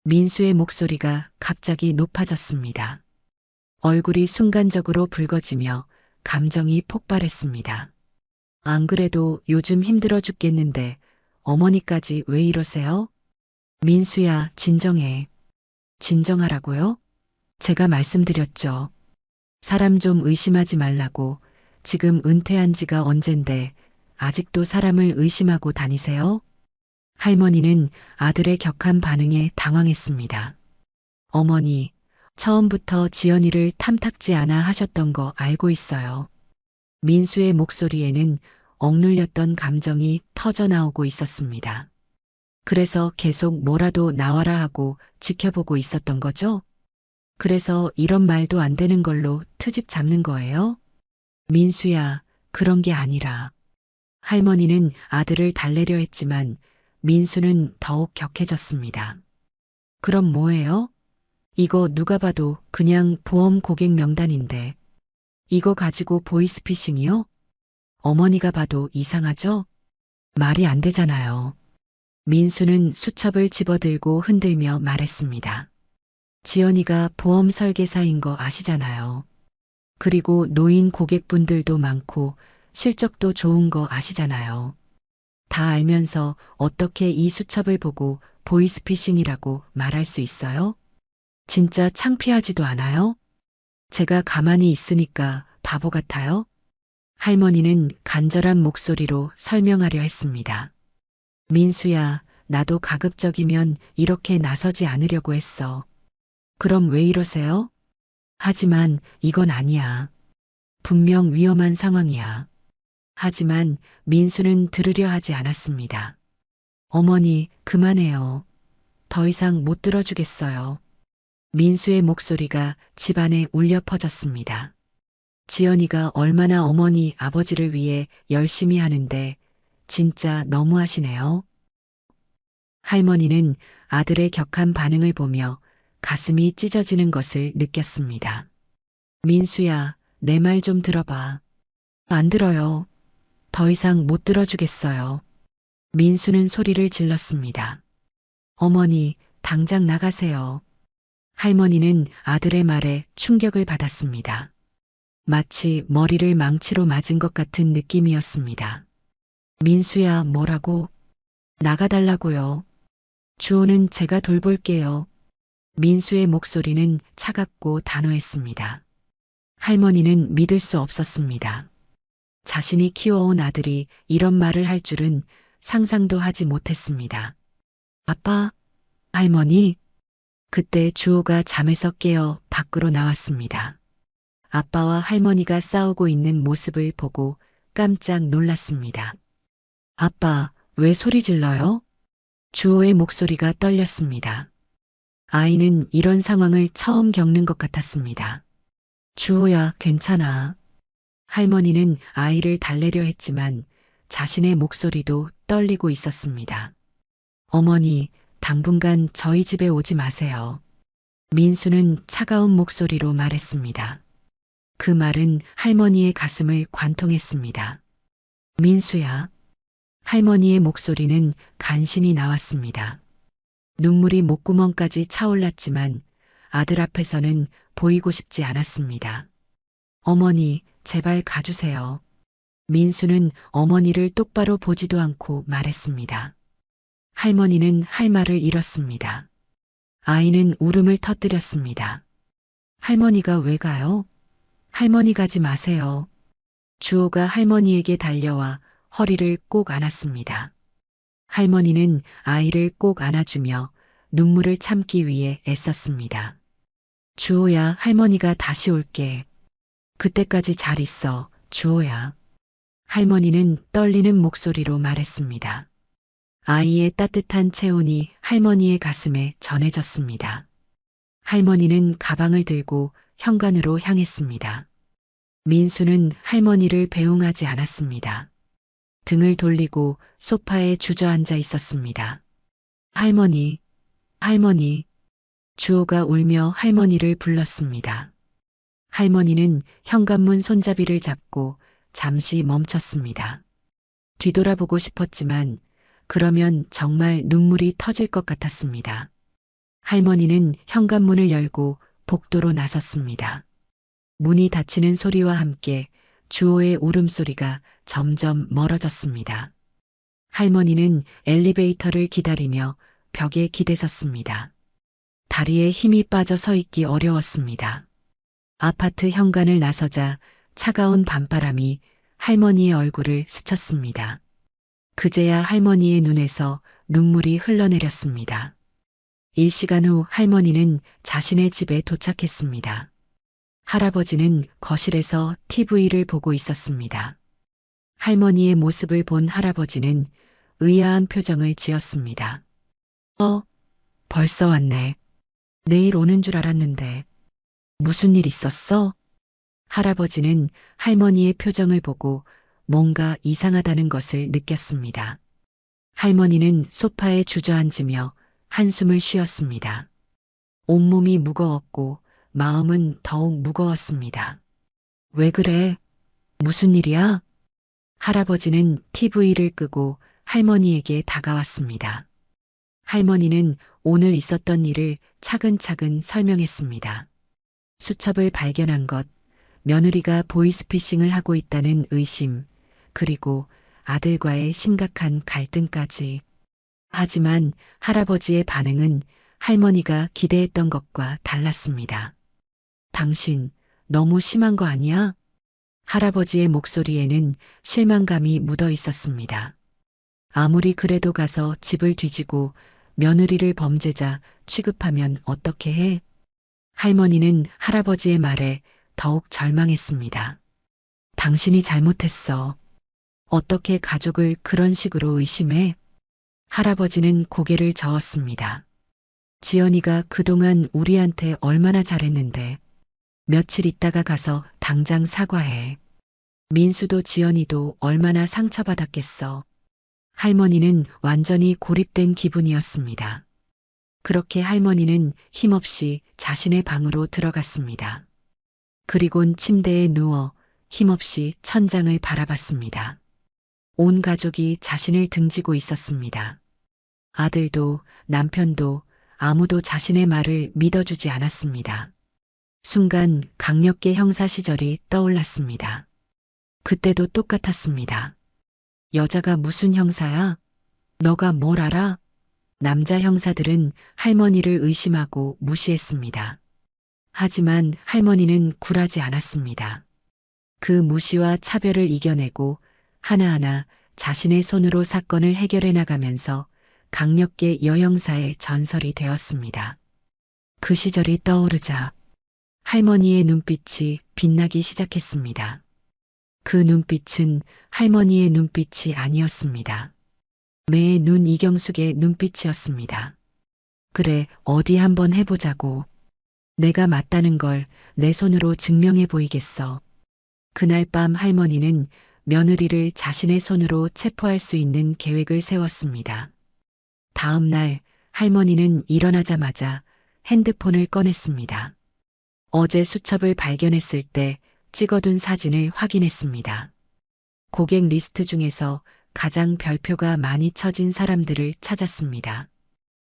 민수의 목소리가 갑자기 높아졌습니다. 얼굴이 순간적으로 붉어지며 감정이 폭발했습니다. 안 그래도 요즘 힘들어 죽겠는데 어머니까지 왜 이러세요? 민수야, 진정해. 진정하라고요? 제가 말씀드렸죠. 사람 좀 의심하지 말라고. 지금 은퇴한 지가 언젠데 아직도 사람을 의심하고 다니세요? 할머니는 아들의 격한 반응에 당황했습니다. 어머니, 처음부터 지연이를 탐탁지 않아 하셨던 거 알고 있어요. 민수의 목소리에는 억눌렸던 감정이 터져나오고 있었습니다. 그래서 계속 뭐라도 나와라 하고 지켜보고 있었던 거죠? 그래서 이런 말도 안 되는 걸로 트집 잡는 거예요? 민수야, 그런 게 아니라. 할머니는 아들을 달래려 했지만 민수는 더욱 격해졌습니다. 그럼 뭐예요? 이거 누가 봐도 그냥 보험 고객 명단인데. 이거 가지고 보이스피싱이요? 어머니가 봐도 이상하죠? 말이 안 되잖아요. 민수는 수첩을 집어들고 흔들며 말했습니다. 지연이가 보험 설계사인 거 아시잖아요. 그리고 노인 고객분들도 많고 실적도 좋은 거 아시잖아요. 다 알면서 어떻게 이 수첩을 보고 보이스피싱이라고 말할 수 있어요? 진짜 창피하지도 않아요? 제가 가만히 있으니까 바보 같아요? 할머니는 간절한 목소리로 설명하려 했습니다. 민수야, 나도 가급적이면 이렇게 나서지 않으려고 했어. 그럼 왜 이러세요? 하지만 이건 아니야. 분명 위험한 상황이야. 하지만 민수는 들으려 하지 않았습니다. 어머니, 그만해요. 더 이상 못 들어주겠어요. 민수의 목소리가 집안에 울려 퍼졌습니다. 지연이가 얼마나 어머니, 아버지를 위해 열심히 하는데 진짜 너무하시네요. 할머니는 아들의 격한 반응을 보며 가슴이 찢어지는 것을 느꼈습니다. 민수야, 내 말 좀 들어봐. 안 들어요. 더 이상 못 들어주겠어요. 민수는 소리를 질렀습니다. 어머니, 당장 나가세요. 할머니는 아들의 말에 충격을 받았습니다. 마치 머리를 망치로 맞은 것 같은 느낌이었습니다. 민수야, 뭐라고? 나가달라고요. 주호는 제가 돌볼게요. 민수의 목소리는 차갑고 단호했습니다. 할머니는 믿을 수 없었습니다. 자신이 키워온 아들이 이런 말을 할 줄은 상상도 하지 못했습니다. 아빠, 할머니. 그때 주호가 잠에서 깨어 밖으로 나왔습니다. 아빠와 할머니가 싸우고 있는 모습을 보고 깜짝 놀랐습니다. 아빠, 왜 소리 질러요? 주호의 목소리가 떨렸습니다. 아이는 이런 상황을 처음 겪는 것 같았습니다. 주호야, 괜찮아. 할머니는 아이를 달래려 했지만 자신의 목소리도 떨리고 있었습니다. 어머니, 당분간 저희 집에 오지 마세요. 민수는 차가운 목소리로 말했습니다. 그 말은 할머니의 가슴을 관통했습니다. 민수야. 할머니의 목소리는 간신히 나왔습니다. 눈물이 목구멍까지 차올랐지만 아들 앞에서는 보이고 싶지 않았습니다. 어머니, 제발 가주세요. 민수는 어머니를 똑바로 보지도 않고 말했습니다. 할머니는 할 말을 잃었습니다. 아이는 울음을 터뜨렸습니다. 할머니가 왜 가요? 할머니 가지 마세요. 주호가 할머니에게 달려와 허리를 꼭 안았습니다. 할머니는 아이를 꼭 안아주며 눈물을 참기 위해 애썼습니다. 주호야, 할머니가 다시 올게. 그때까지 잘 있어. 주호야. 할머니는 떨리는 목소리로 말했습니다. 아이의 따뜻한 체온이 할머니의 가슴에 전해졌습니다. 할머니는 가방을 들고 현관으로 향했습니다. 민수는 할머니를 배웅하지 않았습니다. 등을 돌리고 소파에 주저앉아 있었습니다. 할머니, 할머니. 주호가 울며 할머니를 불렀습니다. 할머니는 현관문 손잡이를 잡고 잠시 멈췄습니다. 뒤돌아보고 싶었지만 그러면 정말 눈물이 터질 것 같았습니다. 할머니는 현관문을 열고 복도로 나섰습니다. 문이 닫히는 소리와 함께 주호의 울음소리가 점점 멀어졌습니다. 할머니는 엘리베이터를 기다리며 벽에 기대섰습니다. 다리에 힘이 빠져 서 있기 어려웠습니다. 아파트 현관을 나서자 차가운 밤바람이 할머니의 얼굴을 스쳤습니다. 그제야 할머니의 눈에서 눈물이 흘러내렸습니다. 일시간 후 할머니는 자신의 집에 도착했습니다. 할아버지는 거실에서 TV를 보고 있었습니다. 할머니의 모습을 본 할아버지는 의아한 표정을 지었습니다. 벌써 왔네. 내일 오는 줄 알았는데. 무슨 일 있었어? 할아버지는 할머니의 표정을 보고 뭔가 이상하다는 것을 느꼈습니다. 할머니는 소파에 주저앉으며 한숨을 쉬었습니다. 온몸이 무거웠고 마음은 더욱 무거웠습니다. 왜 그래? 무슨 일이야? 할아버지는 TV를 끄고 할머니에게 다가왔습니다. 할머니는 오늘 있었던 일을 차근차근 설명했습니다. 수첩을 발견한 것, 며느리가 보이스피싱을 하고 있다는 의심, 그리고 아들과의 심각한 갈등까지. 하지만 할아버지의 반응은 할머니가 기대했던 것과 달랐습니다. 당신 너무 심한 거 아니야? 할아버지의 목소리에는 실망감이 묻어 있었습니다. 아무리 그래도 가서 집을 뒤지고 며느리를 범죄자 취급하면 어떻게 해? 할머니는 할아버지의 말에 더욱 절망했습니다. 당신이 잘못했어. 어떻게 가족을 그런 식으로 의심해? 할아버지는 고개를 저었습니다. 지연이가 그동안 우리한테 얼마나 잘했는데. 며칠 있다가 가서 당장 사과해. 민수도 지연이도 얼마나 상처받았겠어. 할머니는 완전히 고립된 기분이었습니다. 그렇게 할머니는 힘없이 자신의 방으로 들어갔습니다. 그리곤 침대에 누워 힘없이 천장을 바라봤습니다. 온 가족이 자신을 등지고 있었습니다. 아들도 남편도 아무도 자신의 말을 믿어주지 않았습니다. 순간 강력계 형사 시절이 떠올랐습니다. 그때도 똑같았습니다. 여자가 무슨 형사야? 너가 뭘 알아? 남자 형사들은 할머니를 의심하고 무시했습니다. 하지만 할머니는 굴하지 않았습니다. 그 무시와 차별을 이겨내고 하나하나 자신의 손으로 사건을 해결해 나가면서 강력계 여형사의 전설이 되었습니다. 그 시절이 떠오르자 할머니의 눈빛이 빛나기 시작했습니다. 그 눈빛은 할머니의 눈빛이 아니었습니다. 매의 눈 이경숙의 눈빛이었습니다. 그래, 어디 한번 해보자고. 내가 맞다는 걸 내 손으로 증명해 보이겠어. 그날 밤 할머니는 며느리를 자신의 손으로 체포할 수 있는 계획을 세웠습니다. 다음 날 할머니는 일어나자마자 핸드폰을 꺼냈습니다. 어제 수첩을 발견했을 때 찍어둔 사진을 확인했습니다. 고객 리스트 중에서 가장 별표가 많이 쳐진 사람들을 찾았습니다.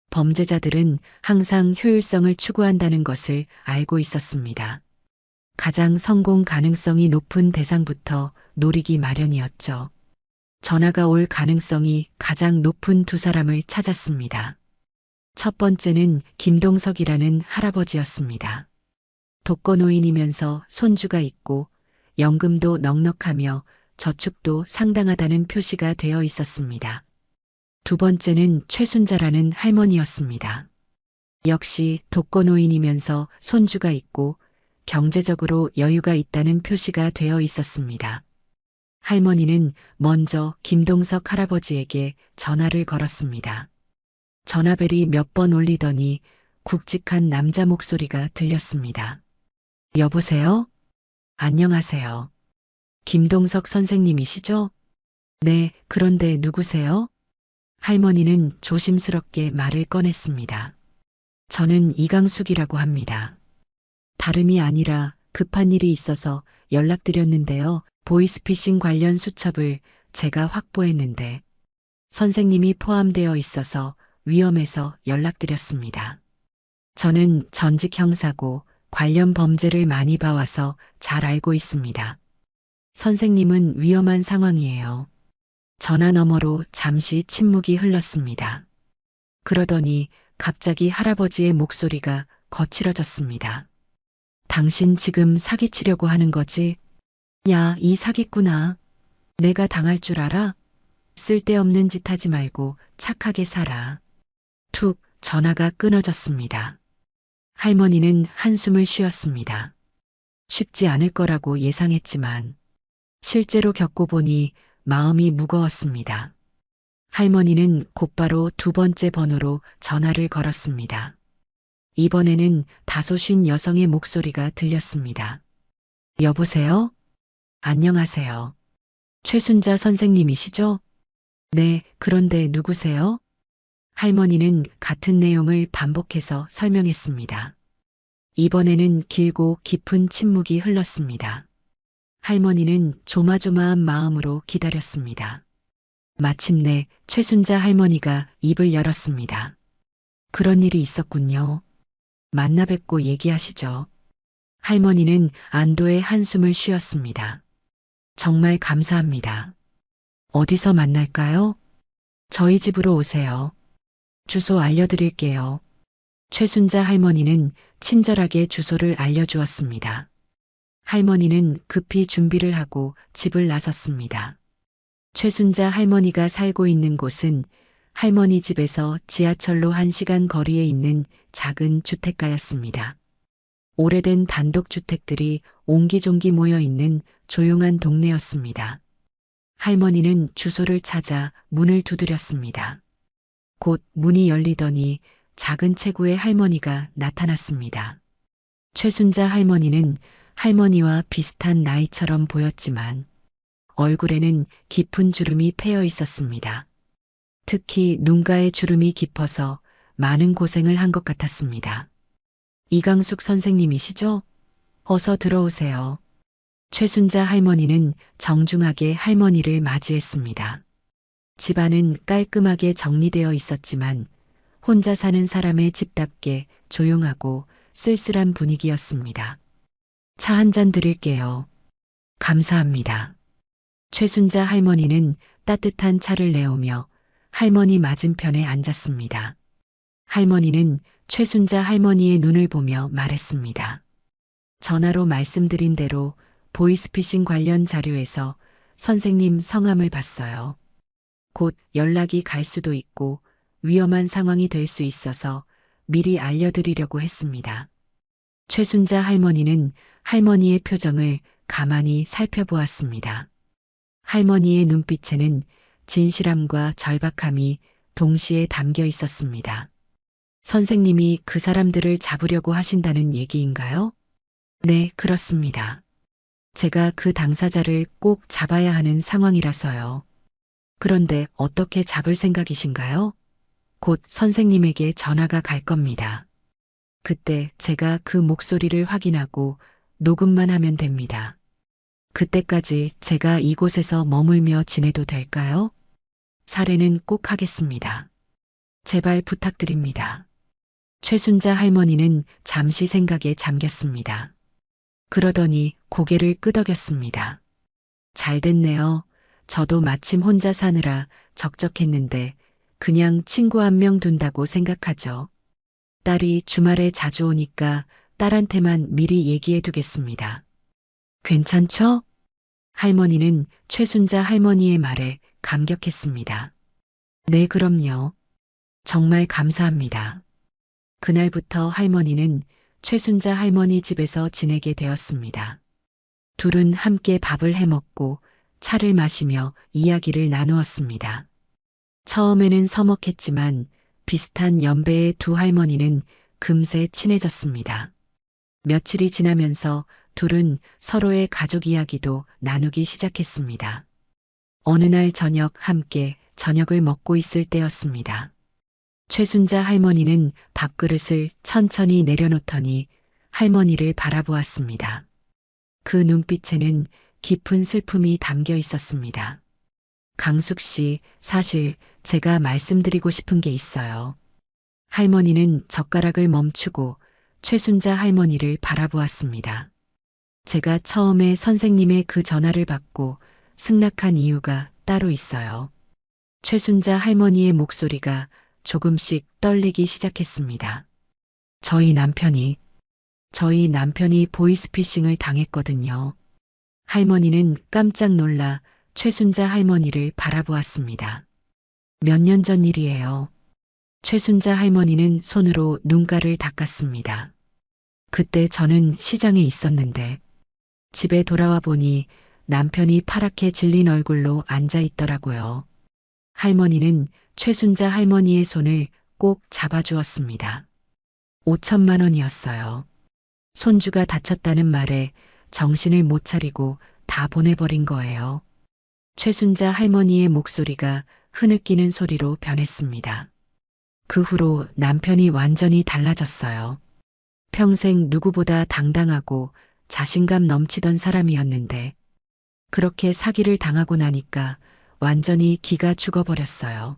범죄자들은 항상 효율성을 추구한다는 것을 알고 있었습니다. 가장 성공 가능성이 높은 대상부터 노리기 마련이었죠. 전화가 올 가능성이 가장 높은 두 사람을 찾았습니다. 첫 번째는 김동석이라는 할아버지였습니다. 독거노인이면서 손주가 있고 연금도 넉넉하며 저축도 상당하다는 표시가 되어 있었습니다. 두 번째는 최순자라는 할머니였습니다. 역시 독거노인이면서 손주가 있고 경제적으로 여유가 있다는 표시가 되어 있었습니다. 할머니는 먼저 김동석 할아버지에게 전화를 걸었습니다. 전화벨이 몇 번 울리더니 굵직한 남자 목소리가 들렸습니다. 여보세요? 안녕하세요. 김동석 선생님이시죠? 네, 그런데 누구세요? 할머니는 조심스럽게 말을 꺼냈습니다. 저는 이강숙이라고 합니다. 다름이 아니라 급한 일이 있어서 연락드렸는데요. 보이스피싱 관련 수첩을 제가 확보했는데 선생님이 포함되어 있어서 위험해서 연락드렸습니다. 저는 전직 형사고 관련 범죄를 많이 봐와서 잘 알고 있습니다. 선생님은 위험한 상황이에요. 전화 너머로 잠시 침묵이 흘렀습니다. 그러더니 갑자기 할아버지의 목소리가 거칠어졌습니다. 당신 지금 사기치려고 하는 거지? 야, 이 사기꾼아. 내가 당할 줄 알아? 쓸데없는 짓 하지 말고 착하게 살아. 툭 전화가 끊어졌습니다. 할머니는 한숨을 쉬었습니다. 쉽지 않을 거라고 예상했지만 실제로 겪어보니 마음이 무거웠습니다. 할머니는 곧바로 두 번째 번호로 전화를 걸었습니다. 이번에는 다소 쉰 여성의 목소리가 들렸습니다. 여보세요? 안녕하세요. 최순자 선생님이시죠? 네, 그런데 누구세요? 할머니는 같은 내용을 반복해서 설명했습니다. 이번에는 길고 깊은 침묵이 흘렀습니다. 할머니는 조마조마한 마음으로 기다렸습니다. 마침내 최순자 할머니가 입을 열었습니다. 그런 일이 있었군요. 만나 뵙고 얘기하시죠. 할머니는 안도의 한숨을 쉬었습니다. 정말 감사합니다. 어디서 만날까요? 저희 집으로 오세요. 주소 알려드릴게요. 최순자 할머니는 친절하게 주소를 알려주었습니다. 할머니는 급히 준비를 하고 집을 나섰습니다. 최순자 할머니가 살고 있는 곳은 할머니 집에서 지하철로 1시간 거리에 있는 작은 주택가였습니다. 오래된 단독주택들이 옹기종기 모여 있는 조용한 동네였습니다. 할머니는 주소를 찾아 문을 두드렸습니다. 곧 문이 열리더니 작은 체구의 할머니가 나타났습니다. 최순자 할머니는 할머니와 비슷한 나이처럼 보였지만 얼굴에는 깊은 주름이 패여 있었습니다. 특히 눈가에 주름이 깊어서 많은 고생을 한 것 같았습니다. 이강숙 선생님이시죠? 어서 들어오세요. 최순자 할머니는 정중하게 할머니를 맞이했습니다. 집안은 깔끔하게 정리되어 있었지만 혼자 사는 사람의 집답게 조용하고 쓸쓸한 분위기였습니다. 차 한 잔 드릴게요. 감사합니다. 최순자 할머니는 따뜻한 차를 내오며 할머니 맞은편에 앉았습니다. 할머니는 최순자 할머니의 눈을 보며 말했습니다. 전화로 말씀드린 대로 보이스피싱 관련 자료에서 선생님 성함을 봤어요. 곧 연락이 갈 수도 있고 위험한 상황이 될 수 있어서 미리 알려드리려고 했습니다. 최순자 할머니는 할머니의 표정을 가만히 살펴보았습니다. 할머니의 눈빛에는 진실함과 절박함이 동시에 담겨 있었습니다. 선생님이 그 사람들을 잡으려고 하신다는 얘기인가요? 네, 그렇습니다. 제가 그 당사자를 꼭 잡아야 하는 상황이라서요. 그런데 어떻게 잡을 생각이신가요? 곧 선생님에게 전화가 갈 겁니다. 그때 제가 그 목소리를 확인하고 녹음만 하면 됩니다. 그때까지 제가 이곳에서 머물며 지내도 될까요? 사례는 꼭 하겠습니다. 제발 부탁드립니다. 최순자 할머니는 잠시 생각에 잠겼습니다. 그러더니 고개를 끄덕였습니다. 잘 됐네요. 저도 마침 혼자 사느라 적적했는데 그냥 친구 한 명 둔다고 생각하죠. 딸이 주말에 자주 오니까 딸한테만 미리 얘기해 두겠습니다. 괜찮죠? 할머니는 최순자 할머니의 말에 감격했습니다. 네, 그럼요. 정말 감사합니다. 그날부터 할머니는 최순자 할머니 집에서 지내게 되었습니다. 둘은 함께 밥을 해먹고 차를 마시며 이야기를 나누었습니다. 처음에는 서먹했지만 비슷한 연배의 두 할머니는 금세 친해졌습니다. 며칠이 지나면서 둘은 서로의 가족 이야기도 나누기 시작했습니다. 어느 날 저녁 함께 저녁을 먹고 있을 때였습니다. 최순자 할머니는 밥그릇을 천천히 내려놓더니 할머니를 바라보았습니다. 그 눈빛에는 깊은 슬픔이 담겨 있었습니다. 강숙 씨, 사실 제가 말씀드리고 싶은 게 있어요. 할머니는 젓가락을 멈추고 최순자 할머니를 바라보았습니다. 제가 처음에 선생님의 그 전화를 받고 승낙한 이유가 따로 있어요. 최순자 할머니의 목소리가 조금씩 떨리기 시작했습니다. 저희 남편이 보이스피싱을 당했거든요. 할머니는 깜짝 놀라 최순자 할머니를 바라보았습니다. 몇 년 전 일이에요. 최순자 할머니는 손으로 눈가를 닦았습니다. 그때 저는 시장에 있었는데 집에 돌아와 보니 남편이 파랗게 질린 얼굴로 앉아 있더라고요. 할머니는 최순자 할머니의 손을 꼭 잡아주었습니다. 5천만 원이었어요. 손주가 다쳤다는 말에 정신을 못 차리고 다 보내버린 거예요. 최순자 할머니의 목소리가 흐느끼는 소리로 변했습니다. 그 후로 남편이 완전히 달라졌어요. 평생 누구보다 당당하고 자신감 넘치던 사람이었는데 그렇게 사기를 당하고 나니까 완전히 기가 죽어버렸어요.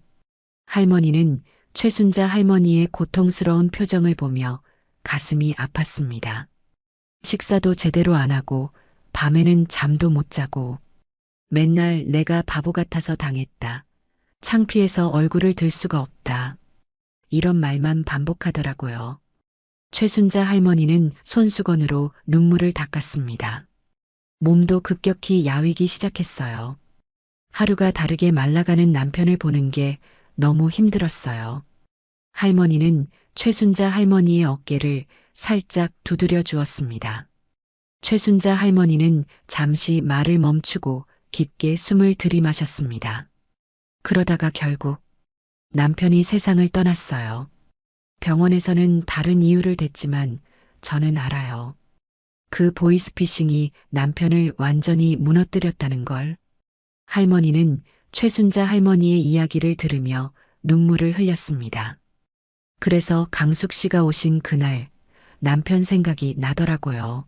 할머니는 최순자 할머니의 고통스러운 표정을 보며 가슴이 아팠습니다. 식사도 제대로 안 하고 밤에는 잠도 못 자고 맨날 내가 바보 같아서 당했다. 창피해서 얼굴을 들 수가 없다. 이런 말만 반복하더라고요. 최순자 할머니는 손수건으로 눈물을 닦았습니다. 몸도 급격히 야위기 시작했어요. 하루가 다르게 말라가는 남편을 보는 게 너무 힘들었어요. 할머니는 최순자 할머니의 어깨를 살짝 두드려 주었습니다. 최순자 할머니는 잠시 말을 멈추고 깊게 숨을 들이마셨습니다. 그러다가 결국 남편이 세상을 떠났어요. 병원에서는 다른 이유를 댔지만 저는 알아요. 그 보이스피싱이 남편을 완전히 무너뜨렸다는 걸. 할머니는 최순자 할머니의 이야기를 들으며 눈물을 흘렸습니다. 그래서 강숙 씨가 오신 그날 남편 생각이 나더라고요.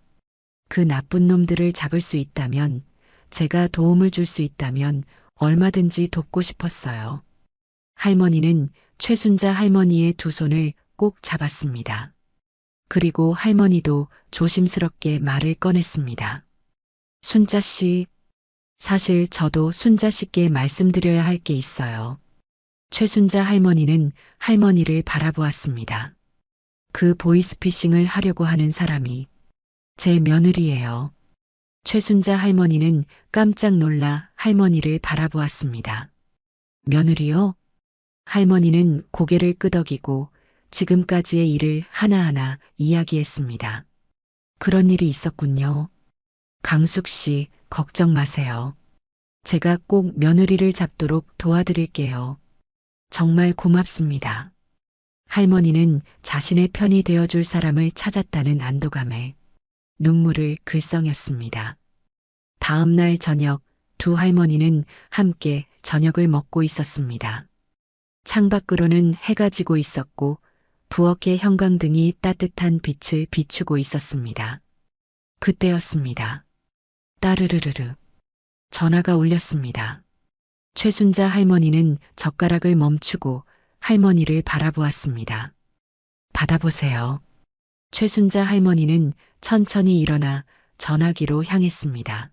그 나쁜 놈들을 잡을 수 있다면, 제가 도움을 줄 수 있다면 얼마든지 돕고 싶었어요. 할머니는 최순자 할머니의 두 손을 꼭 잡았습니다. 그리고 할머니도 조심스럽게 말을 꺼냈습니다. 순자 씨, 사실 저도 순자 씨께 말씀드려야 할 게 있어요. 최순자 할머니는 할머니를 바라보았습니다. 그 보이스피싱을 하려고 하는 사람이 제 며느리예요. 최순자 할머니는 깜짝 놀라 할머니를 바라보았습니다. 며느리요? 할머니는 고개를 끄덕이고 지금까지의 일을 하나하나 이야기했습니다. 그런 일이 있었군요. 강숙 씨, 걱정 마세요. 제가 꼭 며느리를 잡도록 도와드릴게요. 정말 고맙습니다. 할머니는 자신의 편이 되어줄 사람을 찾았다는 안도감에 눈물을 글썽였습니다. 다음 날 저녁 두 할머니는 함께 저녁을 먹고 있었습니다. 창밖으로는 해가 지고 있었고 부엌의 형광등이 따뜻한 빛을 비추고 있었습니다. 그때였습니다. 따르르르르. 전화가 울렸습니다. 최순자 할머니는 젓가락을 멈추고 할머니를 바라보았습니다. 받아보세요. 최순자 할머니는 천천히 일어나 전화기로 향했습니다.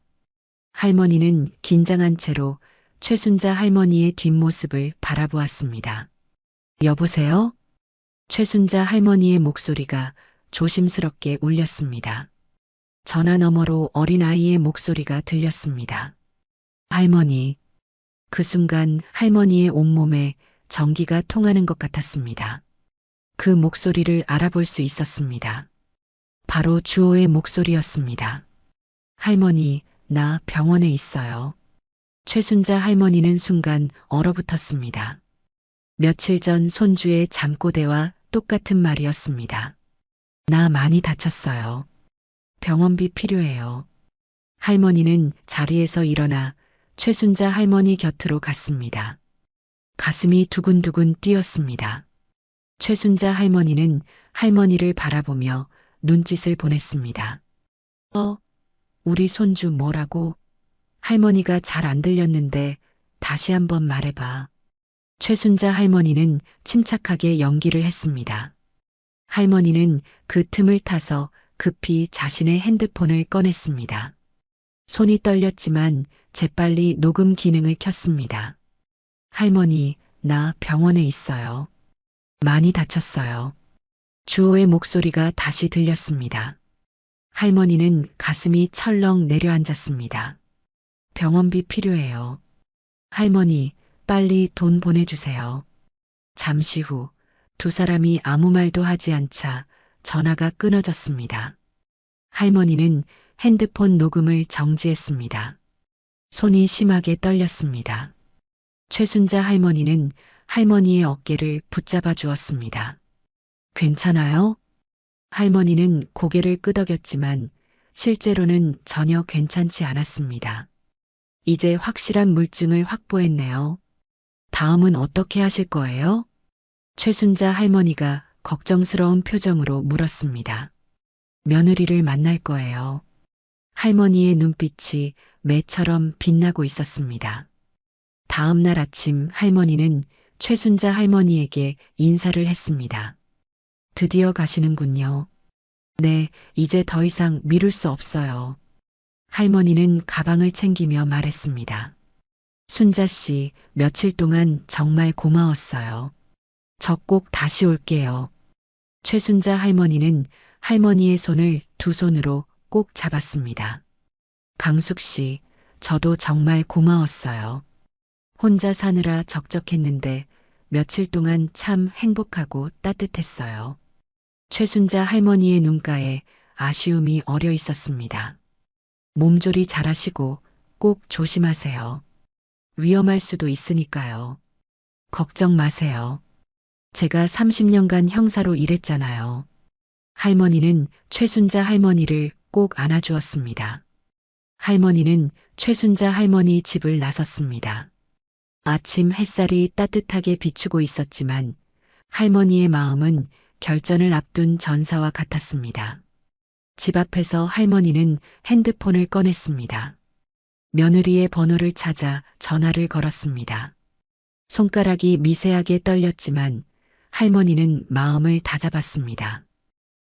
할머니는 긴장한 채로 최순자 할머니의 뒷모습을 바라보았습니다. 여보세요? 최순자 할머니의 목소리가 조심스럽게 울렸습니다. 전화 너머로 어린아이의 목소리가 들렸습니다. 할머니. 그 순간 할머니의 온몸에 전기가 통하는 것 같았습니다. 그 목소리를 알아볼 수 있었습니다. 바로 주호의 목소리였습니다. 할머니, 나 병원에 있어요. 최순자 할머니는 순간 얼어붙었습니다. 며칠 전 손주의 잠꼬대와 똑같은 말이었습니다. 나 많이 다쳤어요. 병원비 필요해요. 할머니는 자리에서 일어나 최순자 할머니 곁으로 갔습니다. 가슴이 두근두근 뛰었습니다. 최순자 할머니는 할머니를 바라보며 눈짓을 보냈습니다. 우리 손주 뭐라고? 할머니가 잘 안 들렸는데 다시 한번 말해봐. 최순자 할머니는 침착하게 연기를 했습니다. 할머니는 그 틈을 타서 급히 자신의 핸드폰을 꺼냈습니다. 손이 떨렸지만 재빨리 녹음 기능을 켰습니다. 할머니, 나 병원에 있어요. 많이 다쳤어요. 주호의 목소리가 다시 들렸습니다. 할머니는 가슴이 철렁 내려앉았습니다. 병원비 필요해요. 할머니, 빨리 돈 보내주세요. 잠시 후 두 사람이 아무 말도 하지 않자 전화가 끊어졌습니다. 할머니는 핸드폰 녹음을 정지했습니다. 손이 심하게 떨렸습니다. 최순자 할머니는 할머니의 어깨를 붙잡아 주었습니다. 괜찮아요? 할머니는 고개를 끄덕였지만 실제로는 전혀 괜찮지 않았습니다. 이제 확실한 물증을 확보했네요. 다음은 어떻게 하실 거예요? 최순자 할머니가 걱정스러운 표정으로 물었습니다. 며느리를 만날 거예요. 할머니의 눈빛이 매처럼 빛나고 있었습니다. 다음 날 아침 할머니는 최순자 할머니에게 인사를 했습니다. 드디어 가시는군요. 네, 이제 더 이상 미룰 수 없어요. 할머니는 가방을 챙기며 말했습니다. 순자 씨, 며칠 동안 정말 고마웠어요. 저 꼭 다시 올게요. 최순자 할머니는 할머니의 손을 두 손으로 꼭 잡았습니다. 강숙 씨, 저도 정말 고마웠어요. 혼자 사느라 적적했는데 며칠 동안 참 행복하고 따뜻했어요. 최순자 할머니의 눈가에 아쉬움이 어려 있었습니다. 몸조리 잘하시고 꼭 조심하세요. 위험할 수도 있으니까요. 걱정 마세요. 제가 30년간 형사로 일했잖아요. 할머니는 최순자 할머니를 꼭 안아주었습니다. 할머니는 최순자 할머니 집을 나섰습니다. 아침 햇살이 따뜻하게 비추고 있었지만 할머니의 마음은 결전을 앞둔 전사와 같았습니다. 집 앞에서 할머니는 핸드폰을 꺼냈습니다. 며느리의 번호를 찾아 전화를 걸었습니다. 손가락이 미세하게 떨렸지만 할머니는 마음을 다잡았습니다.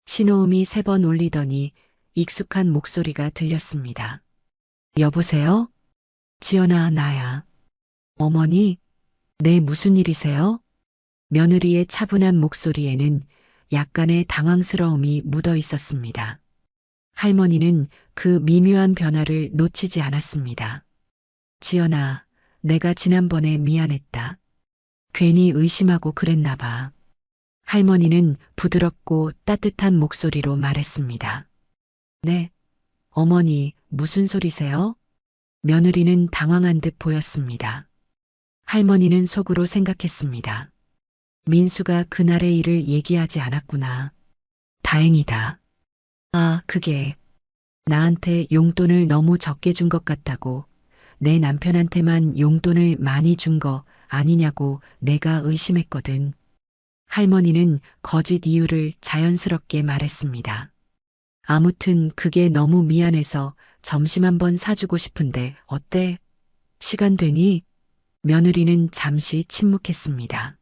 신호음이 3번 울리더니 익숙한 목소리가 들렸습니다. 여보세요? 지연아, 나야. 어머니, 네, 무슨 일이세요? 며느리의 차분한 목소리에는 약간의 당황스러움이 묻어 있었습니다. 할머니는 그 미묘한 변화를 놓치지 않았습니다. 지연아, 내가 지난번에 미안했다. 괜히 의심하고 그랬나 봐. 할머니는 부드럽고 따뜻한 목소리로 말했습니다. 네, 어머니, 무슨 소리세요? 며느리는 당황한 듯 보였습니다. 할머니는 속으로 생각했습니다. 민수가 그날의 일을 얘기하지 않았구나. 다행이다. 아, 그게 나한테 용돈을 너무 적게 준 것 같다고, 내 남편한테만 용돈을 많이 준 거 아니냐고 내가 의심했거든. 할머니는 거짓 이유를 자연스럽게 말했습니다. 아무튼 그게 너무 미안해서 점심 한번 사주고 싶은데 어때? 시간 되니? 며느리는 잠시 침묵했습니다.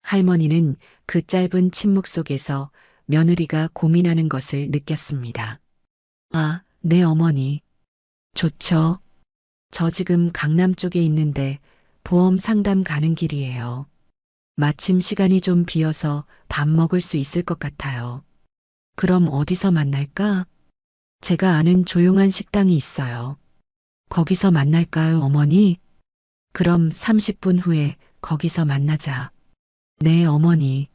할머니는 그 짧은 침묵 속에서 며느리가 고민하는 것을 느꼈습니다. 아, 네 어머니. 좋죠. 저 지금 강남 쪽에 있는데 보험 상담 가는 길이에요. 마침 시간이 좀 비어서 밥 먹을 수 있을 것 같아요. 그럼 어디서 만날까? 제가 아는 조용한 식당이 있어요. 거기서 만날까요, 어머니? 그럼 30분 후에 거기서 만나자. 네, 어머니.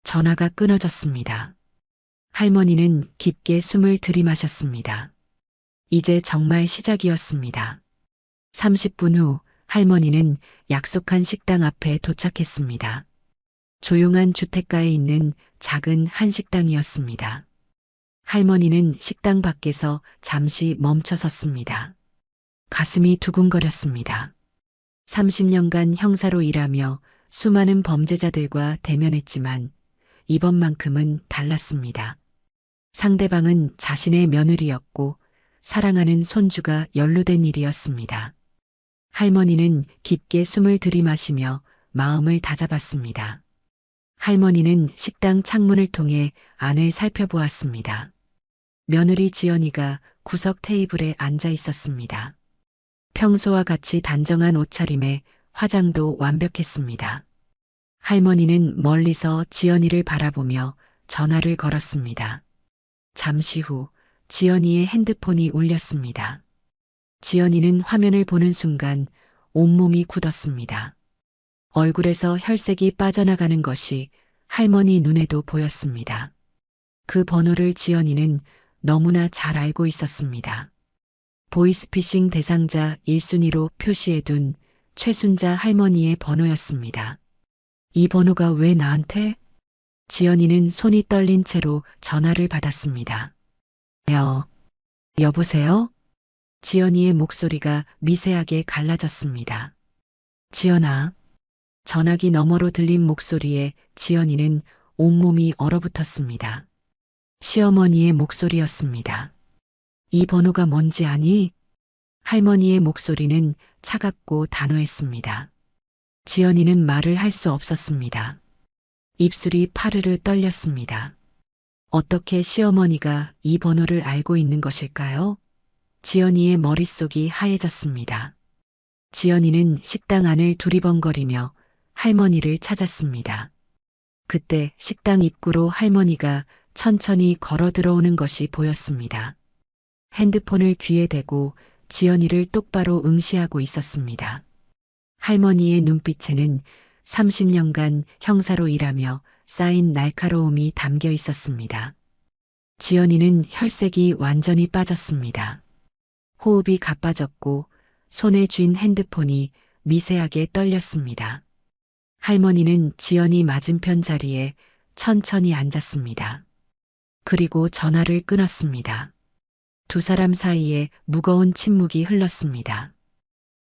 전화가 끊어졌습니다. 할머니는 깊게 숨을 들이마셨습니다. 이제 정말 시작이었습니다. 30분 후 할머니는 약속한 식당 앞에 도착했습니다. 조용한 주택가에 있는 작은 한식당이었습니다. 할머니는 식당 밖에서 잠시 멈춰 섰습니다. 가슴이 두근거렸습니다. 30년간 형사로 일하며 수많은 범죄자들과 대면했지만 이번만큼은 달랐습니다. 상대방은 자신의 며느리였고 사랑하는 손주가 연루된 일이었습니다. 할머니는 깊게 숨을 들이마시며 마음을 다잡았습니다. 할머니는 식당 창문을 통해 안을 살펴보았습니다. 며느리 지연이가 구석 테이블에 앉아 있었습니다. 평소와 같이 단정한 옷차림에 화장도 완벽했습니다. 할머니는 멀리서 지연이를 바라보며 전화를 걸었습니다. 잠시 후 지연이의 핸드폰이 울렸습니다. 지연이는 화면을 보는 순간 온몸이 굳었습니다. 얼굴에서 혈색이 빠져나가는 것이 할머니 눈에도 보였습니다. 그 번호를 지연이는 너무나 잘 알고 있었습니다. 보이스피싱 대상자 1순위로 표시해둔 최순자 할머니의 번호였습니다. 이 번호가 왜 나한테? 지연이는 손이 떨린 채로 전화를 받았습니다. 여보세요? 지연이의 목소리가 미세하게 갈라졌습니다. 지연아. 전화기 너머로 들린 목소리에 지연이는 온몸이 얼어붙었습니다. 시어머니의 목소리였습니다. 이 번호가 뭔지 아니? 할머니의 목소리는 차갑고 단호했습니다. 지연이는 말을 할 수 없었습니다. 입술이 파르르 떨렸습니다. 어떻게 시어머니가 이 번호를 알고 있는 것일까요? 지연이의 머릿속이 하얘졌습니다. 지연이는 식당 안을 두리번거리며 할머니를 찾았습니다. 그때 식당 입구로 할머니가 천천히 걸어 들어오는 것이 보였습니다. 핸드폰을 귀에 대고 지연이를 똑바로 응시하고 있었습니다. 할머니의 눈빛에는 30년간 형사로 일하며 쌓인 날카로움이 담겨 있었습니다. 지연이는 혈색이 완전히 빠졌습니다. 호흡이 가빠졌고 손에 쥔 핸드폰이 미세하게 떨렸습니다. 할머니는 지연이 맞은편 자리에 천천히 앉았습니다. 그리고 전화를 끊었습니다. 두 사람 사이에 무거운 침묵이 흘렀습니다.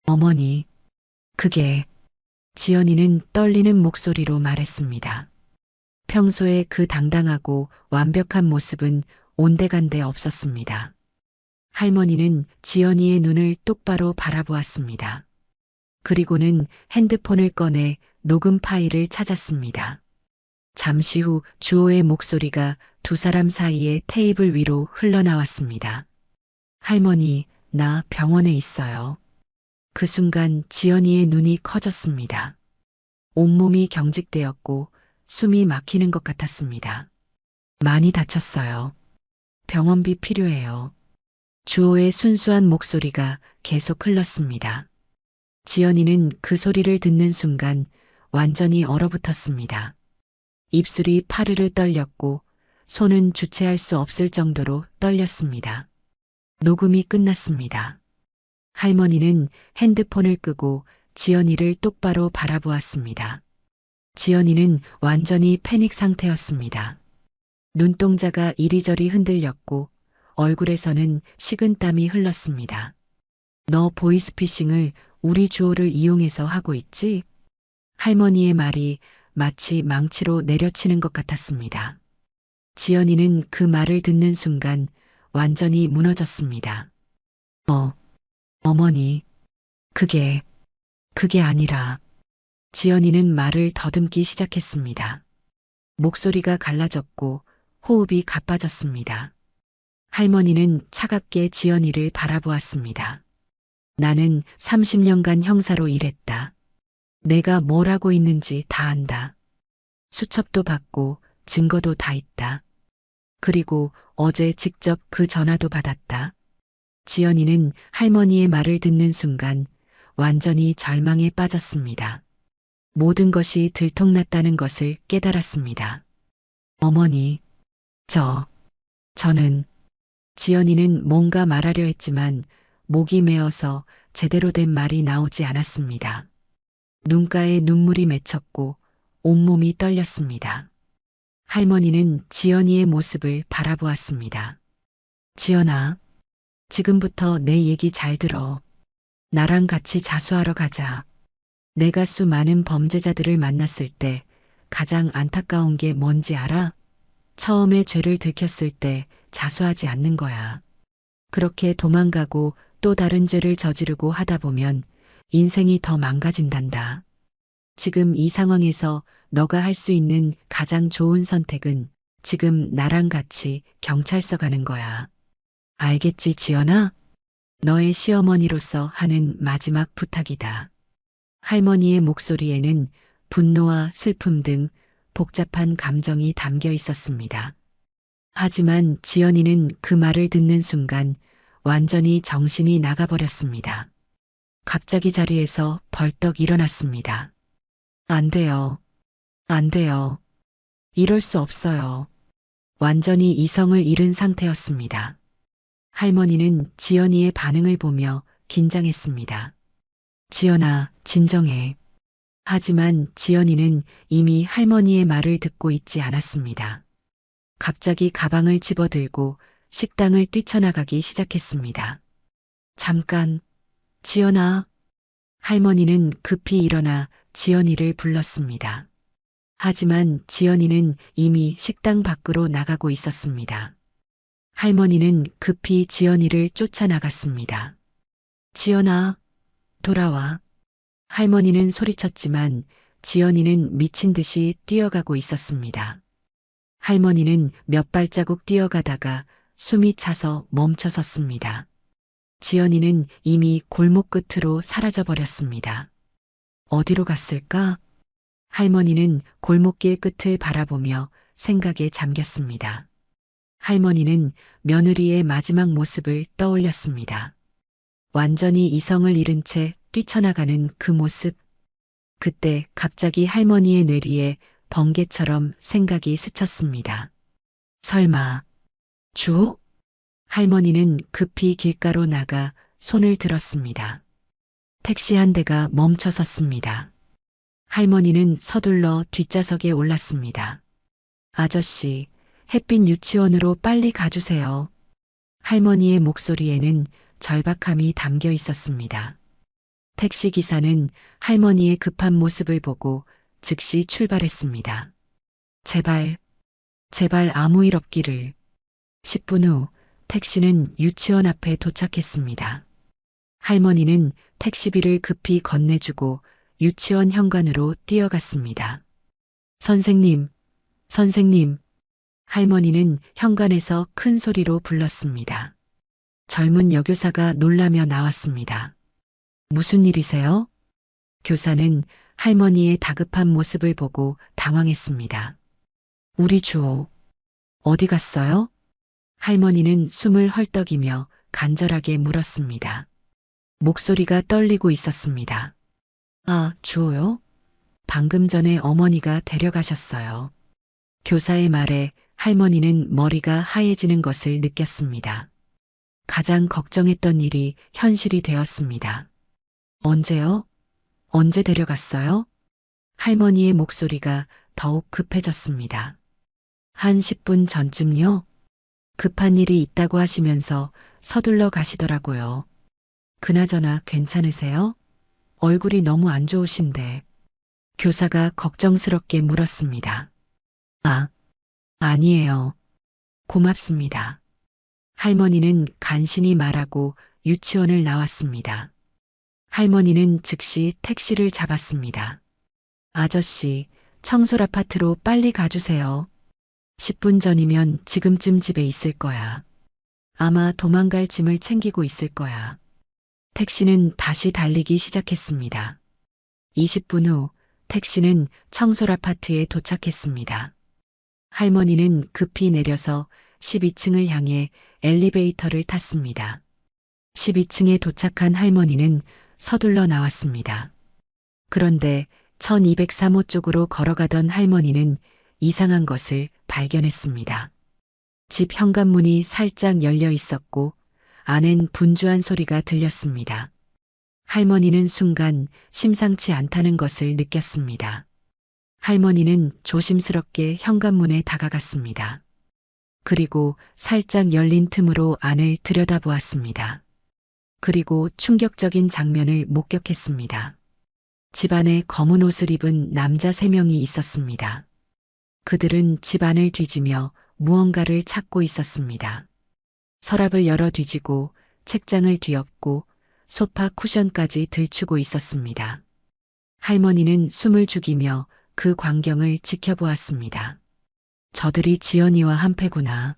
어머니, 그게... 지연이는 떨리는 목소리로 말했습니다. 평소에 그 당당하고 완벽한 모습은 온데간데 없었습니다. 할머니는 지연이의 눈을 똑바로 바라보았습니다. 그리고는 핸드폰을 꺼내 녹음 파일을 찾았습니다. 잠시 후 주호의 목소리가 두 사람 사이의 테이블 위로 흘러나왔습니다. 할머니, 나 병원에 있어요. 그 순간 지연이의 눈이 커졌습니다. 온몸이 경직되었고 숨이 막히는 것 같았습니다. 많이 다쳤어요. 병원비 필요해요. 주호의 순수한 목소리가 계속 흘렀습니다. 지연이는 그 소리를 듣는 순간 완전히 얼어붙었습니다. 입술이 파르르 떨렸고 손은 주체할 수 없을 정도로 떨렸습니다. 녹음이 끝났습니다. 할머니는 핸드폰을 끄고 지연이를 똑바로 바라보았습니다. 지연이는 완전히 패닉 상태였습니다. 눈동자가 이리저리 흔들렸고 얼굴에서는 식은땀이 흘렀습니다. 너 보이스피싱을 우리 주호를 이용해서 하고 있지? 할머니의 말이 마치 망치로 내려치는 것 같았습니다. 지연이는 그 말을 듣는 순간 완전히 무너졌습니다. 어머니, 그게 아니라... 지연이는 말을 더듬기 시작했습니다. 목소리가 갈라졌고 호흡이 가빠졌습니다. 할머니는 차갑게 지연이를 바라보았습니다. 나는 30년간 형사로 일했다. 내가 뭘 하고 있는지 다 안다. 수첩도 받고 증거도 다 있다. 그리고 어제 직접 그 전화도 받았다. 지연이는 할머니의 말을 듣는 순간 완전히 절망에 빠졌습니다. 모든 것이 들통났다는 것을 깨달았습니다. 어머니, 저 저는, 지연이는 뭔가 말하려 했지만 목이 메어서 제대로 된 말이 나오지 않았습니다. 눈가에 눈물이 맺혔고 온몸이 떨렸습니다. 할머니는 지연이의 모습을 바라보았습니다. 지연아, 지금부터 내 얘기 잘 들어. 나랑 같이 자수하러 가자. 내가 수많은 범죄자들을 만났을 때 가장 안타까운 게 뭔지 알아? 처음에 죄를 들켰을 때 자수하지 않는 거야. 그렇게 도망가고 또 다른 죄를 저지르고 하다 보면 인생이 더 망가진단다. 지금 이 상황에서 너가 할 수 있는 가장 좋은 선택은 지금 나랑 같이 경찰서 가는 거야. 알겠지, 지연아? 너의 시어머니로서 하는 마지막 부탁이다. 할머니의 목소리에는 분노와 슬픔 등 복잡한 감정이 담겨 있었습니다. 하지만 지연이는 그 말을 듣는 순간 완전히 정신이 나가버렸습니다. 갑자기 자리에서 벌떡 일어났습니다. 안 돼요. 안 돼요. 이럴 수 없어요. 완전히 이성을 잃은 상태였습니다. 할머니는 지연이의 반응을 보며 긴장했습니다. 지연아, 진정해. 하지만 지연이는 이미 할머니의 말을 듣고 있지 않았습니다. 갑자기 가방을 집어들고 식당을 뛰쳐나가기 시작했습니다. 잠깐, 지연아. 할머니는 급히 일어나 지연이를 불렀습니다. 하지만 지연이는 이미 식당 밖으로 나가고 있었습니다. 할머니는 급히 지연이를 쫓아나갔습니다. 지연아, 돌아와. 할머니는 소리쳤지만 지연이는 미친 듯이 뛰어가고 있었습니다. 할머니는 몇 발자국 뛰어가다가 숨이 차서 멈춰 섰습니다. 지연이는 이미 골목 끝으로 사라져 버렸습니다. 어디로 갔을까? 할머니는 골목길 끝을 바라보며 생각에 잠겼습니다. 할머니는 며느리의 마지막 모습을 떠올렸습니다. 완전히 이성을 잃은 채 뛰쳐나가는 그 모습. 그때 갑자기 할머니의 뇌리에 번개처럼 생각이 스쳤습니다. 설마, 주호? 할머니는 급히 길가로 나가 손을 들었습니다. 택시 한 대가 멈춰 섰습니다. 할머니는 서둘러 뒷좌석에 올랐습니다. 아저씨, 햇빛 유치원으로 빨리 가주세요. 할머니의 목소리에는 절박함이 담겨 있었습니다. 택시 기사는 할머니의 급한 모습을 보고 즉시 출발했습니다. 제발, 제발 아무 일 없기를. 10분 후 택시는 유치원 앞에 도착했습니다. 할머니는 택시비를 급히 건네주고 유치원 현관으로 뛰어갔습니다. 선생님, 선생님. 할머니는 현관에서 큰 소리로 불렀습니다. 젊은 여교사가 놀라며 나왔습니다. 무슨 일이세요? 교사는 할머니의 다급한 모습을 보고 당황했습니다. 우리 주호, 어디 갔어요? 할머니는 숨을 헐떡이며 간절하게 물었습니다. 목소리가 떨리고 있었습니다. 아, 주호요? 방금 전에 어머니가 데려가셨어요. 교사의 말에 할머니는 머리가 하얘지는 것을 느꼈습니다. 가장 걱정했던 일이 현실이 되었습니다. 언제요? 언제 데려갔어요? 할머니의 목소리가 더욱 급해졌습니다. 한 10분 전쯤요? 급한 일이 있다고 하시면서 서둘러 가시더라고요. 그나저나 괜찮으세요? 얼굴이 너무 안 좋으신데. 교사가 걱정스럽게 물었습니다. 아, 아니에요. 고맙습니다. 할머니는 간신히 말하고 유치원을 나왔습니다. 할머니는 즉시 택시를 잡았습니다. 아저씨, 청솔 아파트로 빨리 가주세요. 10분 전이면 지금쯤 집에 있을 거야. 아마 도망갈 짐을 챙기고 있을 거야. 택시는 다시 달리기 시작했습니다. 20분 후 택시는 청솔 아파트에 도착했습니다. 할머니는 급히 내려서 12층을 향해 엘리베이터를 탔습니다. 12층에 도착한 할머니는 서둘러 나왔습니다. 그런데 1203호 쪽으로 걸어가던 할머니는 이상한 것을 발견했습니다. 집 현관문이 살짝 열려 있었고 안엔 분주한 소리가 들렸습니다. 할머니는 순간 심상치 않다는 것을 느꼈습니다. 할머니는 조심스럽게 현관문에 다가갔습니다. 그리고 살짝 열린 틈으로 안을 들여다보았습니다. 그리고 충격적인 장면을 목격했습니다. 집안에 검은 옷을 입은 남자 3명이 있었습니다. 그들은 집안을 뒤지며 무언가를 찾고 있었습니다. 서랍을 열어 뒤지고 책장을 뒤엎고 소파 쿠션까지 들추고 있었습니다. 할머니는 숨을 죽이며 그 광경을 지켜보았습니다. 저들이 지연이와 한패구나.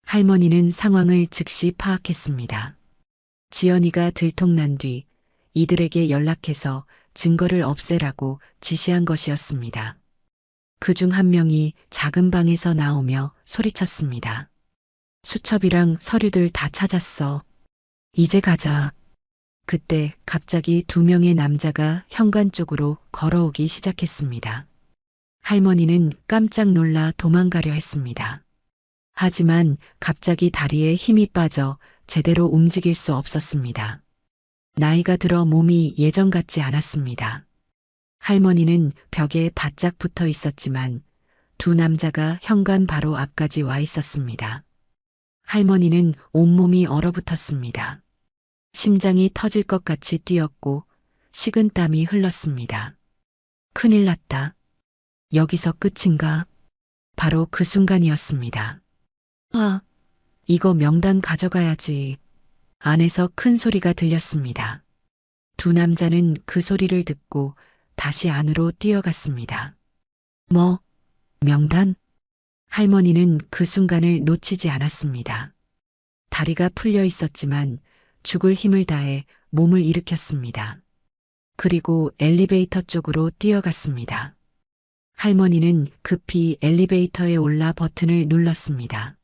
할머니는 상황을 즉시 파악했습니다. 지연이가 들통난 뒤 이들에게 연락해서 증거를 없애라고 지시한 것이었습니다. 그중 한 명이 작은 방에서 나오며 소리쳤습니다. 수첩이랑 서류들 다 찾았어. 이제 가자. 그때 갑자기 2명의 남자가 현관 쪽으로 걸어오기 시작했습니다. 할머니는 깜짝 놀라 도망가려 했습니다. 하지만 갑자기 다리에 힘이 빠져 제대로 움직일 수 없었습니다. 나이가 들어 몸이 예전 같지 않았습니다. 할머니는 벽에 바짝 붙어 있었지만 2 남자가 현관 바로 앞까지 와 있었습니다. 할머니는 온몸이 얼어붙었습니다. 심장이 터질 것 같이 뛰었고 식은땀이 흘렀습니다. 큰일 났다. 여기서 끝인가? 바로 그 순간이었습니다. 아, 이거 명단 가져가야지. 안에서 큰 소리가 들렸습니다. 2 남자는 그 소리를 듣고 다시 안으로 뛰어갔습니다. 뭐? 명단? 할머니는 그 순간을 놓치지 않았습니다. 다리가 풀려 있었지만 죽을 힘을 다해 몸을 일으켰습니다. 그리고 엘리베이터 쪽으로 뛰어갔습니다. 할머니는 급히 엘리베이터에 올라 버튼을 눌렀습니다.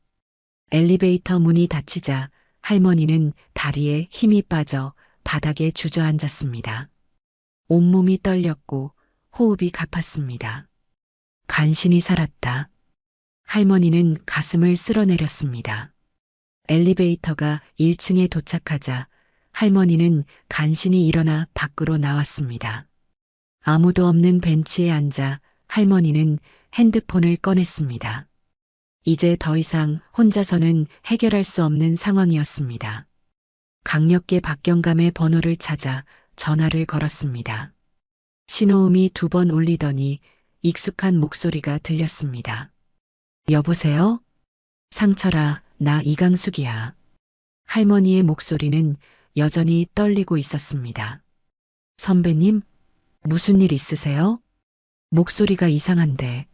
엘리베이터 문이 닫히자 할머니는 다리에 힘이 빠져 바닥에 주저앉았습니다. 온몸이 떨렸고 호흡이 가팠습니다. 간신히 살았다. 할머니는 가슴을 쓸어내렸습니다. 엘리베이터가 1층에 도착하자 할머니는 간신히 일어나 밖으로 나왔습니다. 아무도 없는 벤치에 앉아 할머니는 핸드폰을 꺼냈습니다. 이제 더 이상 혼자서는 해결할 수 없는 상황이었습니다. 강력계 박경감의 번호를 찾아 전화를 걸었습니다. 신호음이 2번 울리더니 익숙한 목소리가 들렸습니다. 여보세요? 상철아, 나 이강숙이야. 할머니의 목소리는 여전히 떨리고 있었습니다. 선배님, 무슨 일 있으세요? 목소리가 이상한데.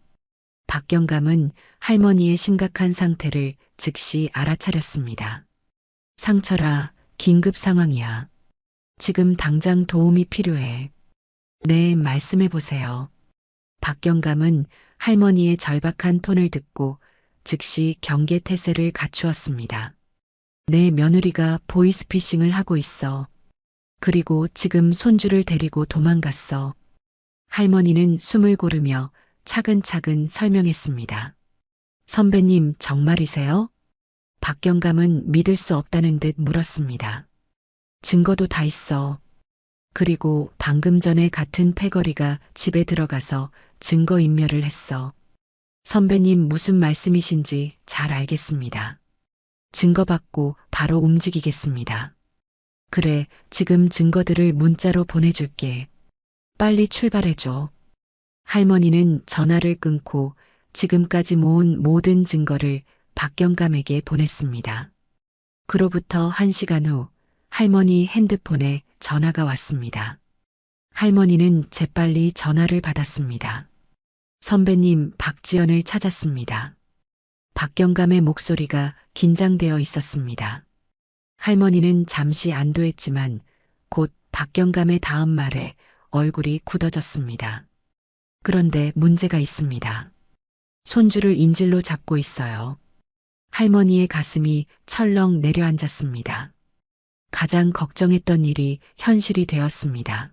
박경감은 할머니의 심각한 상태를 즉시 알아차렸습니다. 상철아, 긴급 상황이야. 지금 당장 도움이 필요해. 네, 말씀해 보세요. 박경감은 할머니의 절박한 톤을 듣고 즉시 경계 태세를 갖추었습니다. 내 며느리가 보이스피싱을 하고 있어. 그리고 지금 손주를 데리고 도망갔어. 할머니는 숨을 고르며 차근차근 설명했습니다. 선배님, 정말이세요? 박경감은 믿을 수 없다는 듯 물었습니다. 증거도 다 있어. 그리고 방금 전에 같은 패거리가 집에 들어가서 증거인멸을 했어. 선배님 무슨 말씀이신지 잘 알겠습니다. 증거받고 바로 움직이겠습니다. 그래, 지금 증거들을 문자로 보내줄게. 빨리 출발해줘. 할머니는 전화를 끊고 지금까지 모은 모든 증거를 박경감에게 보냈습니다. 그로부터 1시간 후 할머니 핸드폰에 전화가 왔습니다. 할머니는 재빨리 전화를 받았습니다. 선배님, 박지연을 찾았습니다. 박경감의 목소리가 긴장되어 있었습니다. 할머니는 잠시 안도했지만 곧 박경감의 다음 말에 얼굴이 굳어졌습니다. 그런데 문제가 있습니다. 손주를 인질로 잡고 있어요. 할머니의 가슴이 철렁 내려앉았습니다. 가장 걱정했던 일이 현실이 되었습니다.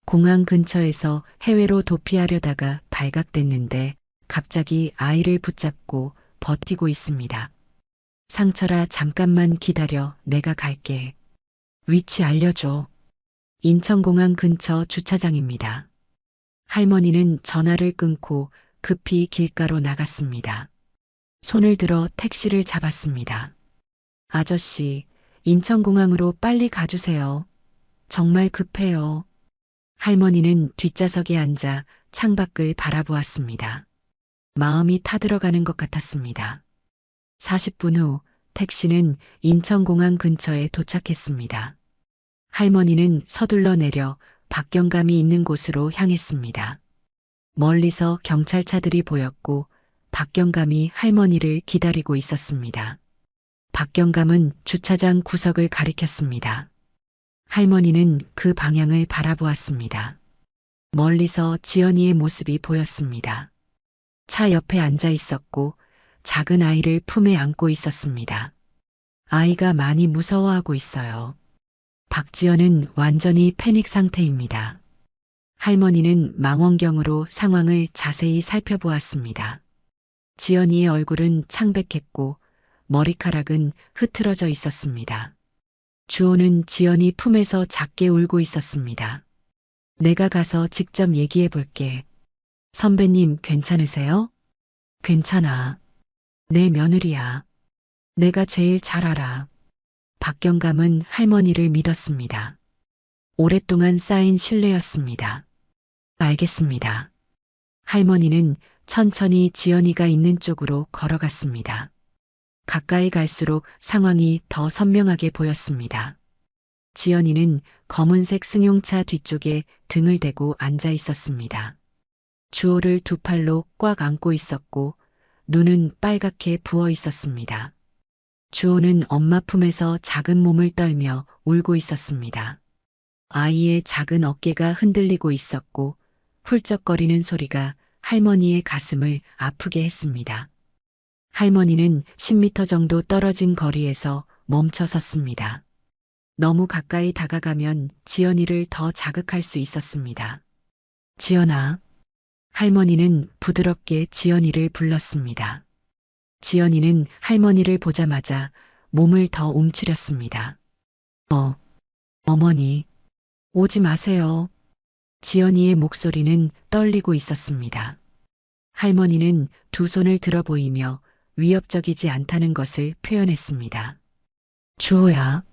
공항 근처에서 해외로 도피하려다가 발각됐는데 갑자기 아이를 붙잡고 버티고 있습니다. 상철아, 잠깐만 기다려. 내가 갈게. 위치 알려줘. 인천공항 근처 주차장입니다. 할머니는 전화를 끊고 급히 길가로 나갔습니다. 손을 들어 택시를 잡았습니다. 아저씨, 인천공항으로 빨리 가주세요. 정말 급해요. 할머니는 뒷좌석에 앉아 창밖을 바라보았습니다. 마음이 타들어가는 것 같았습니다. 40분 후 택시는 인천공항 근처에 도착했습니다. 할머니는 서둘러 내려 박경감이 있는 곳으로 향했습니다. 멀리서 경찰차들이 보였고 박경감이 할머니를 기다리고 있었습니다. 박경감은 주차장 구석을 가리켰습니다. 할머니는 그 방향을 바라보았습니다. 멀리서 지연이의 모습이 보였습니다. 차 옆에 앉아 있었고 작은 아이를 품에 안고 있었습니다. 아이가 많이 무서워하고 있어요. 박지연은 완전히 패닉 상태입니다. 할머니는 망원경으로 상황을 자세히 살펴보았습니다. 지연이의 얼굴은 창백했고 머리카락은 흐트러져 있었습니다. 주호는 지연이 품에서 작게 울고 있었습니다. 내가 가서 직접 얘기해 볼게. 선배님, 괜찮으세요? 괜찮아. 내 며느리야. 내가 제일 잘 알아. 박경감은 할머니를 믿었습니다. 오랫동안 쌓인 신뢰였습니다. 알겠습니다. 할머니는 천천히 지연이가 있는 쪽으로 걸어갔습니다. 가까이 갈수록 상황이 더 선명하게 보였습니다. 지연이는 검은색 승용차 뒤쪽에 등을 대고 앉아 있었습니다. 주호를 두 팔로 꽉 안고 있었고 눈은 빨갛게 부어 있었습니다. 주호는 엄마 품에서 작은 몸을 떨며 울고 있었습니다. 아이의 작은 어깨가 흔들리고 있었고 훌쩍거리는 소리가 할머니의 가슴을 아프게 했습니다. 할머니는 10m 정도 떨어진 거리에서 멈춰 섰습니다. 너무 가까이 다가가면 지연이를 더 자극할 수 있었습니다. 지연아. 할머니는 부드럽게 지연이를 불렀습니다. 지연이는 할머니를 보자마자 몸을 더 움츠렸습니다. 어머니, 오지 마세요. 지연이의 목소리는 떨리고 있었습니다. 할머니는 두 손을 들어 보이며 위협적이지 않다는 것을 표현했습니다. 주호야.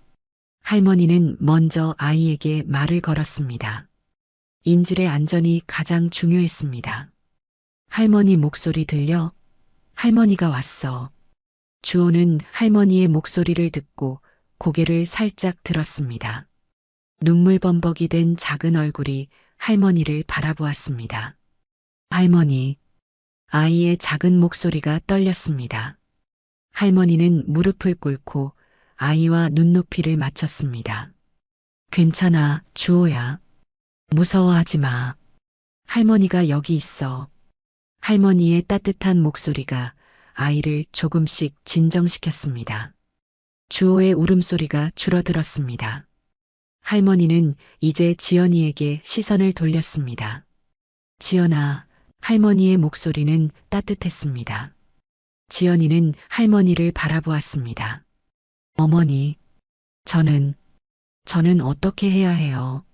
할머니는 먼저 아이에게 말을 걸었습니다. 인질의 안전이 가장 중요했습니다. 할머니 목소리 들려? 할머니가 왔어. 주호는 할머니의 목소리를 듣고 고개를 살짝 들었습니다. 눈물 범벅이 된 작은 얼굴이 할머니를 바라보았습니다. 할머니. 아이의 작은 목소리가 떨렸습니다. 할머니는 무릎을 꿇고 아이와 눈높이를 맞췄습니다. 괜찮아, 주호야. 무서워하지 마. 할머니가 여기 있어. 할머니의 따뜻한 목소리가 아이를 조금씩 진정시켰습니다. 주호의 울음소리가 줄어들었습니다. 할머니는 이제 지연이에게 시선을 돌렸습니다. 지연아. 할머니의 목소리는 따뜻했습니다. 지연이는 할머니를 바라보았습니다. 어머니, 저는 어떻게 해야 해요?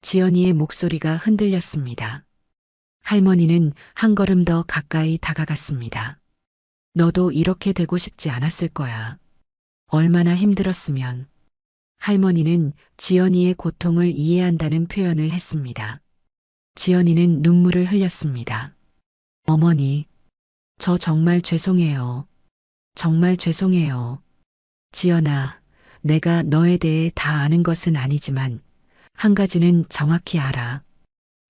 지연이의 목소리가 흔들렸습니다. 할머니는 한 걸음 더 가까이 다가갔습니다. 너도 이렇게 되고 싶지 않았을 거야. 얼마나 힘들었으면. 할머니는 지연이의 고통을 이해한다는 표현을 했습니다. 지연이는 눈물을 흘렸습니다. 어머니, 저 정말 죄송해요. 정말 죄송해요. 지연아, 내가 너에 대해 다 아는 것은 아니지만 한 가지는 정확히 알아.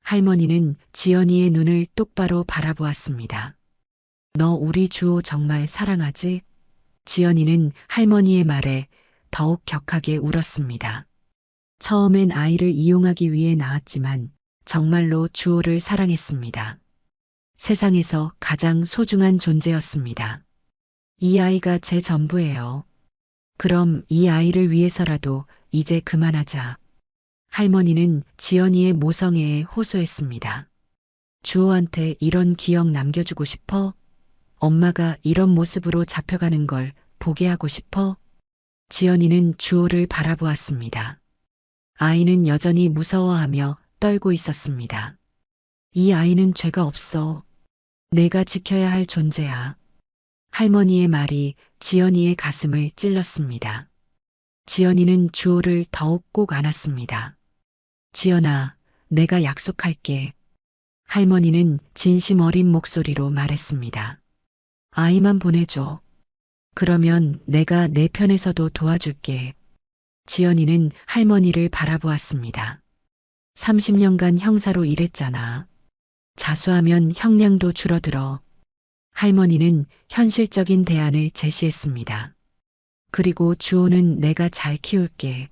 할머니는 지연이의 눈을 똑바로 바라보았습니다. 너 우리 주호 정말 사랑하지? 지연이는 할머니의 말에 더욱 격하게 울었습니다. 처음엔 아이를 이용하기 위해 낳았지만 정말로 주호를 사랑했습니다. 세상에서 가장 소중한 존재였습니다. 이 아이가 제 전부예요. 그럼 이 아이를 위해서라도 이제 그만하자. 할머니는 지연이의 모성애에 호소했습니다. 주호한테 이런 기억 남겨주고 싶어? 엄마가 이런 모습으로 잡혀가는 걸 보게 하고 싶어? 지연이는 주호를 바라보았습니다. 아이는 여전히 무서워하며 떨고 있었습니다. 이 아이는 죄가 없어. 내가 지켜야 할 존재야. 할머니의 말이 지연이의 가슴을 찔렀습니다. 지연이는 주호를 더욱 꼭 안았습니다. 지연아, 내가 약속할게. 할머니는 진심 어린 목소리로 말했습니다. 아이만 보내줘. 그러면 내가 내 편에서도 도와줄게. 지연이는 할머니를 바라보았습니다. 30년간 형사로 일했잖아. 자수하면 형량도 줄어들어. 할머니는 현실적인 대안을 제시했습니다. 그리고 주호는 내가 잘 키울게.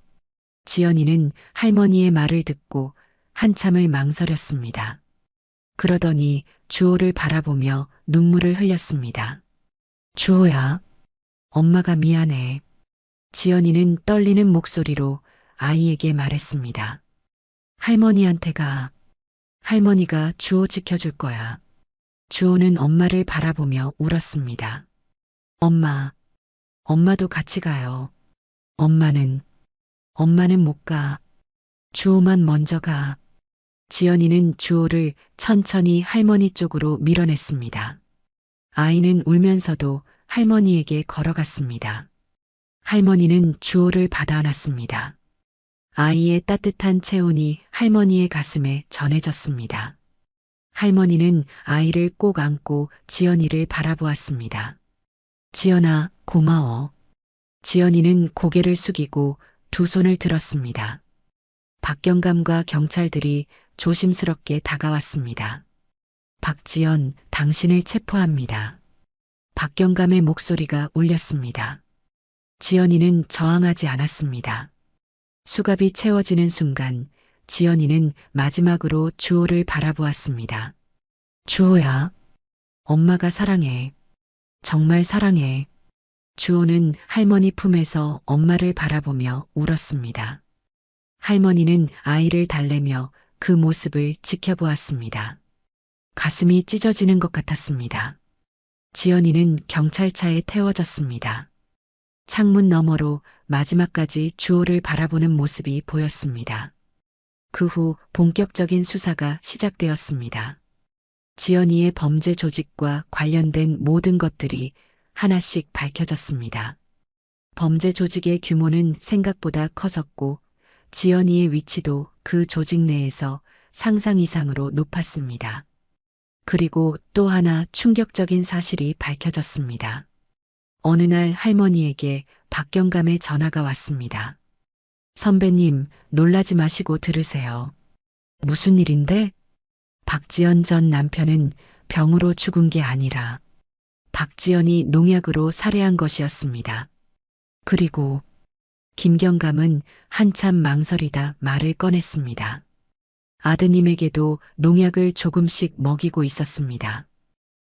지연이는 할머니의 말을 듣고 한참을 망설였습니다. 그러더니 주호를 바라보며 눈물을 흘렸습니다. 주호야, 엄마가 미안해. 지연이는 떨리는 목소리로 아이에게 말했습니다. 할머니한테 가. 할머니가 주호 지켜줄 거야. 주호는 엄마를 바라보며 울었습니다. 엄마, 엄마도 같이 가요. 엄마는 못 가. 주호만 먼저 가. 지연이는 주호를 천천히 할머니 쪽으로 밀어냈습니다. 아이는 울면서도 할머니에게 걸어갔습니다. 할머니는 주호를 받아 안았습니다. 아이의 따뜻한 체온이 할머니의 가슴에 전해졌습니다. 할머니는 아이를 꼭 안고 지연이를 바라보았습니다. 지연아, 고마워. 지연이는 고개를 숙이고 두 손을 들었습니다. 박경감과 경찰들이 조심스럽게 다가왔습니다. 박지연, 당신을 체포합니다. 박경감의 목소리가 울렸습니다. 지연이는 저항하지 않았습니다. 수갑이 채워지는 순간 지연이는 마지막으로 주호를 바라보았습니다. 주호야, 엄마가 사랑해. 정말 사랑해. 주호는 할머니 품에서 엄마를 바라보며 울었습니다. 할머니는 아이를 달래며 그 모습을 지켜보았습니다. 가슴이 찢어지는 것 같았습니다. 지연이는 경찰차에 태워졌습니다. 창문 너머로 마지막까지 주호를 바라보는 모습이 보였습니다. 그 후 본격적인 수사가 시작되었습니다. 지연이의 범죄 조직과 관련된 모든 것들이 하나씩 밝혀졌습니다. 범죄 조직의 규모는 생각보다 컸었고 지연이의 위치도 그 조직 내에서 상상 이상으로 높았습니다. 그리고 또 하나 충격적인 사실이 밝혀졌습니다. 어느 날 할머니에게 박경감의 전화가 왔습니다. 선배님, 놀라지 마시고 들으세요. 무슨 일인데? 박지연 전 남편은 병으로 죽은 게 아니라 박지연이 농약으로 살해한 것이었습니다. 그리고 김경감은 한참 망설이다 말을 꺼냈습니다. 아드님에게도 농약을 조금씩 먹이고 있었습니다.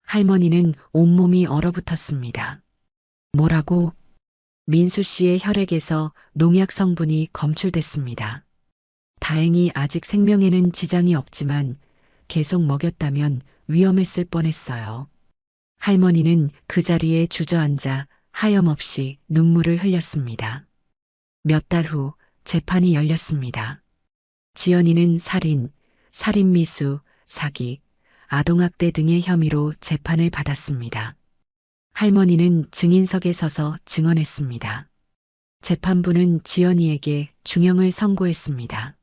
할머니는 온몸이 얼어붙었습니다. 뭐라고? 민수 씨의 혈액에서 농약 성분이 검출됐습니다. 다행히 아직 생명에는 지장이 없지만 계속 먹였다면 위험했을 뻔했어요. 할머니는 그 자리에 주저앉아 하염없이 눈물을 흘렸습니다. 몇 달 후 재판이 열렸습니다. 지연이는 살인, 살인미수, 사기, 아동학대 등의 혐의로 재판을 받았습니다. 할머니는 증인석에 서서 증언했습니다. 재판부는 지연이에게 중형을 선고했습니다.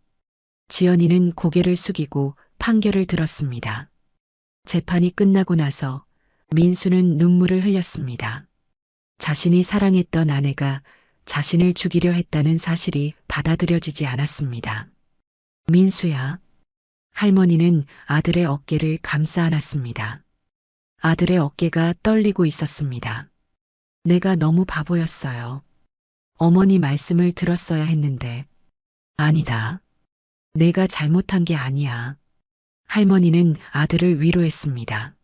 지연이는 고개를 숙이고 판결을 들었습니다. 재판이 끝나고 나서 민수는 눈물을 흘렸습니다. 자신이 사랑했던 아내가 자신을 죽이려 했다는 사실이 받아들여지지 않았습니다. 민수야. 할머니는 아들의 어깨를 감싸 안았습니다. 아들의 어깨가 떨리고 있었습니다. 내가 너무 바보였어요. 어머니 말씀을 들었어야 했는데. 아니다. 내가 잘못한 게 아니야. 할머니는 아들을 위로했습니다.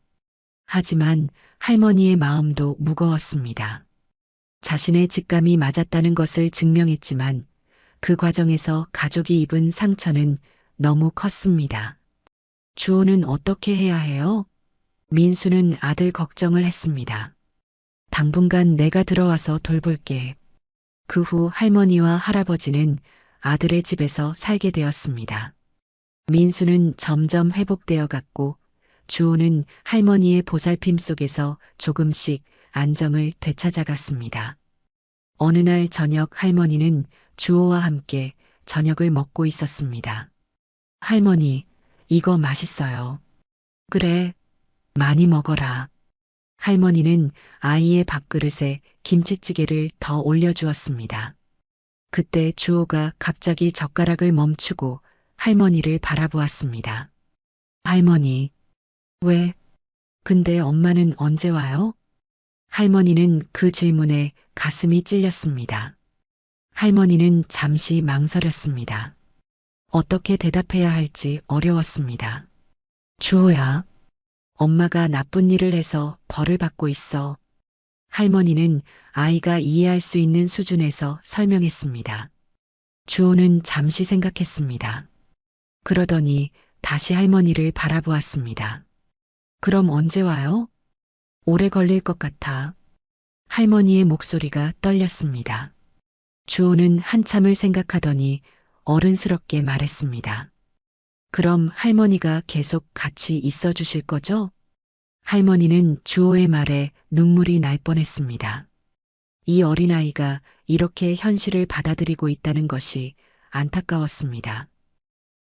하지만 할머니의 마음도 무거웠습니다. 자신의 직감이 맞았다는 것을 증명했지만 그 과정에서 가족이 입은 상처는 너무 컸습니다. 주호는 어떻게 해야 해요? 민수는 아들 걱정을 했습니다. 당분간 내가 들어와서 돌볼게. 그 후 할머니와 할아버지는 아들의 집에서 살게 되었습니다. 민수는 점점 회복되어 갔고 주호는 할머니의 보살핌 속에서 조금씩 안정을 되찾아갔습니다. 어느 날 저녁 할머니는 주호와 함께 저녁을 먹고 있었습니다. 할머니, 이거 맛있어요. 그래, 많이 먹어라. 할머니는 아이의 밥그릇에 김치찌개를 더 올려주었습니다. 그때 주호가 갑자기 젓가락을 멈추고 할머니를 바라보았습니다. 할머니, 왜? 근데 엄마는 언제 와요? 할머니는 그 질문에 가슴이 찔렸습니다. 할머니는 잠시 망설였습니다. 어떻게 대답해야 할지 어려웠습니다. 주호야, 엄마가 나쁜 일을 해서 벌을 받고 있어. 할머니는 아이가 이해할 수 있는 수준에서 설명했습니다. 주호는 잠시 생각했습니다. 그러더니 다시 할머니를 바라보았습니다. 그럼 언제 와요? 오래 걸릴 것 같아. 할머니의 목소리가 떨렸습니다. 주호는 한참을 생각하더니 어른스럽게 말했습니다. 그럼 할머니가 계속 같이 있어 주실 거죠? 할머니는 주호의 말에 눈물이 날 뻔했습니다. 이 어린아이가 이렇게 현실을 받아들이고 있다는 것이 안타까웠습니다.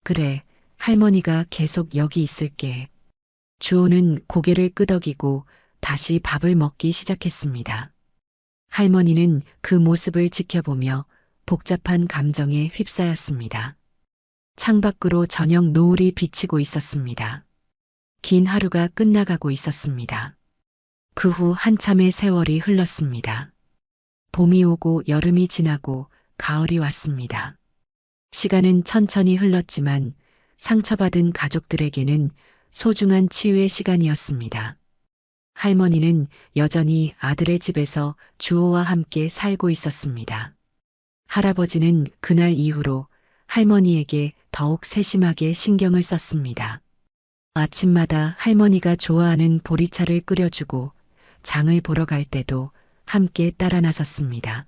그래, 할머니가 계속 여기 있을게. 주호는 고개를 끄덕이고 다시 밥을 먹기 시작했습니다. 할머니는 그 모습을 지켜보며 복잡한 감정에 휩싸였습니다. 창밖으로 저녁 노을이 비치고 있었습니다. 긴 하루가 끝나가고 있었습니다. 그 후 한참의 세월이 흘렀습니다. 봄이 오고 여름이 지나고 가을이 왔습니다. 시간은 천천히 흘렀지만 상처받은 가족들에게는 소중한 치유의 시간이었습니다. 할머니는 여전히 아들의 집에서 주호와 함께 살고 있었습니다. 할아버지는 그날 이후로 할머니에게 더욱 세심하게 신경을 썼습니다. 아침마다 할머니가 좋아하는 보리차를 끓여주고 장을 보러 갈 때도 함께 따라 나섰습니다.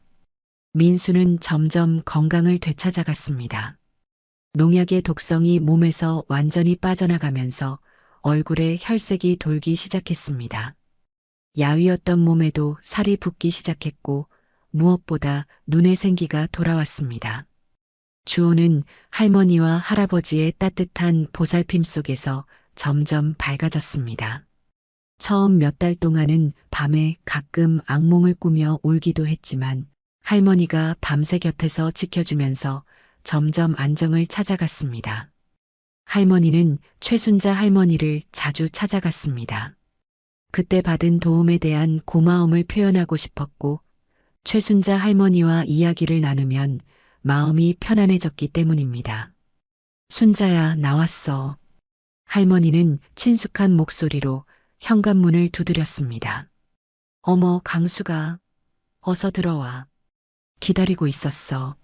민수는 점점 건강을 되찾아갔습니다. 농약의 독성이 몸에서 완전히 빠져나가면서 얼굴에 혈색이 돌기 시작했습니다. 야위었던 몸에도 살이 붓기 시작했고 무엇보다 눈의 생기가 돌아왔습니다. 주호는 할머니와 할아버지의 따뜻한 보살핌 속에서 점점 밝아졌습니다. 처음 몇 달 동안은 밤에 가끔 악몽을 꾸며 울기도 했지만 할머니가 밤새 곁에서 지켜주면서 점점 안정을 찾아갔습니다. 할머니는 최순자 할머니를 자주 찾아갔습니다. 그때 받은 도움에 대한 고마움을 표현하고 싶었고 최순자 할머니와 이야기를 나누면 마음이 편안해졌기 때문입니다. 순자야, 나왔어. 할머니는 친숙한 목소리로 현관문을 두드렸습니다. 어머, 강수가. 어서 들어와. 기다리고 있었어.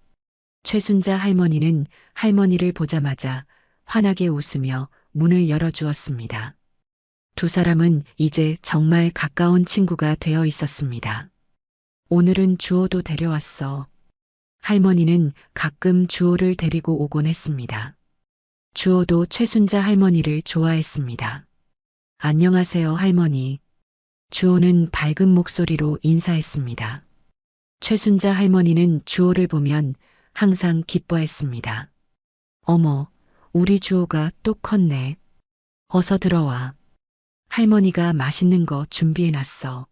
최순자 할머니는 할머니를 보자마자 환하게 웃으며 문을 열어주었습니다. 두 사람은 이제 정말 가까운 친구가 되어 있었습니다. 오늘은 주호도 데려왔어. 할머니는 가끔 주호를 데리고 오곤 했습니다. 주호도 최순자 할머니를 좋아했습니다. 안녕하세요, 할머니. 주호는 밝은 목소리로 인사했습니다. 최순자 할머니는 주호를 보면 항상 기뻐했습니다. 어머, 우리 주호가 또 컸네. 어서 들어와. 할머니가 맛있는 거 준비해놨어.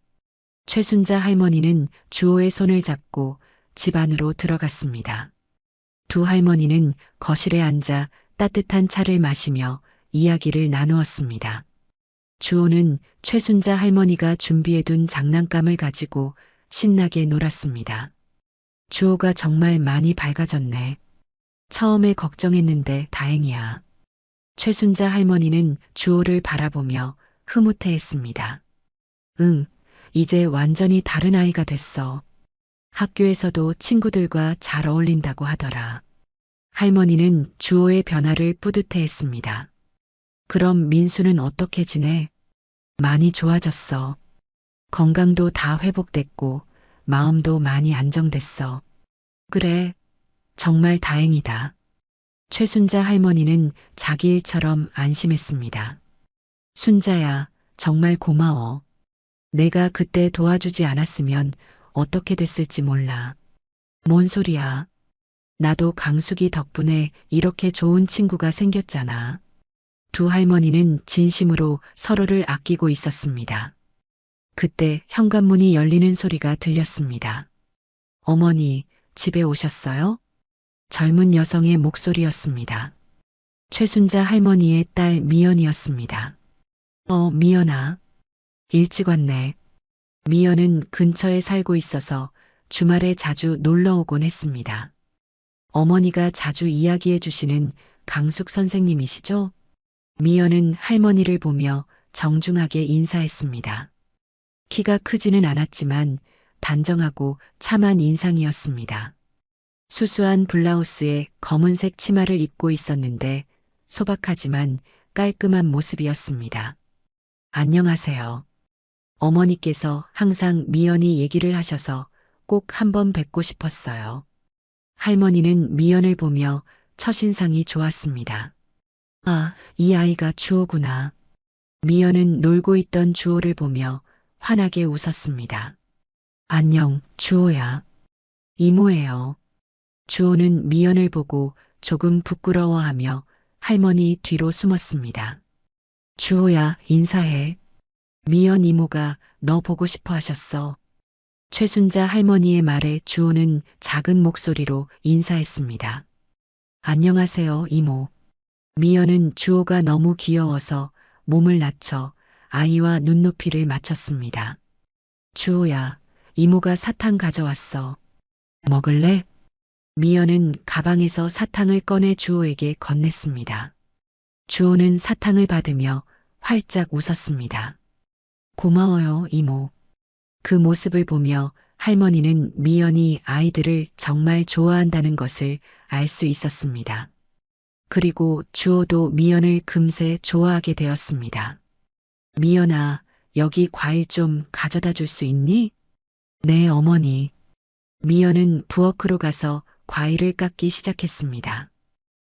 최순자 할머니는 주호의 손을 잡고 집 안으로 들어갔습니다. 두 할머니는 거실에 앉아 따뜻한 차를 마시며 이야기를 나누었습니다. 주호는 최순자 할머니가 준비해둔 장난감을 가지고 신나게 놀았습니다. 주호가 정말 많이 밝아졌네. 처음에 걱정했는데 다행이야. 최순자 할머니는 주호를 바라보며 흐뭇해했습니다. 응, 이제 완전히 다른 아이가 됐어. 학교에서도 친구들과 잘 어울린다고 하더라. 할머니는 주호의 변화를 뿌듯해했습니다. 그럼 민수는 어떻게 지내? 많이 좋아졌어. 건강도 다 회복됐고 마음도 많이 안정됐어. 그래, 정말 다행이다. 최순자 할머니는 자기 일처럼 안심했습니다. 순자야, 정말 고마워. 내가 그때 도와주지 않았으면 어떻게 됐을지 몰라. 뭔 소리야. 나도 강숙이 덕분에 이렇게 좋은 친구가 생겼잖아. 두 할머니는 진심으로 서로를 아끼고 있었습니다. 그때 현관문이 열리는 소리가 들렸습니다. 어머니, 집에 오셨어요? 젊은 여성의 목소리였습니다. 최순자 할머니의 딸 미연이었습니다. 미연아. 일찍 왔네. 미연은 근처에 살고 있어서 주말에 자주 놀러 오곤 했습니다. 어머니가 자주 이야기해 주시는 강숙 선생님이시죠? 미연은 할머니를 보며 정중하게 인사했습니다. 키가 크지는 않았지만 단정하고 참한 인상이었습니다. 수수한 블라우스에 검은색 치마를 입고 있었는데 소박하지만 깔끔한 모습이었습니다. 안녕하세요. 어머니께서 항상 미연이 얘기를 하셔서 꼭 한번 뵙고 싶었어요. 할머니는 미연을 보며 첫인상이 좋았습니다. 아, 이 아이가 주호구나. 미연은 놀고 있던 주호를 보며 환하게 웃었습니다. 안녕, 주호야. 이모예요. 주호는 미연을 보고 조금 부끄러워하며 할머니 뒤로 숨었습니다. 주호야, 인사해. 미연 이모가 너 보고 싶어 하셨어. 최순자 할머니의 말에 주호는 작은 목소리로 인사했습니다. 안녕하세요, 이모. 미연은 주호가 너무 귀여워서 몸을 낮춰 아이와 눈높이를 맞췄습니다. 주호야, 이모가 사탕 가져왔어. 먹을래? 미연은 가방에서 사탕을 꺼내 주호에게 건넸습니다. 주호는 사탕을 받으며 활짝 웃었습니다. 고마워요, 이모. 그 모습을 보며 할머니는 미연이 아이들을 정말 좋아한다는 것을 알 수 있었습니다. 그리고 주호도 미연을 금세 좋아하게 되었습니다. 미연아, 여기 과일 좀 가져다 줄 수 있니? 네, 어머니. 미연은 부엌으로 가서 과일을 깎기 시작했습니다.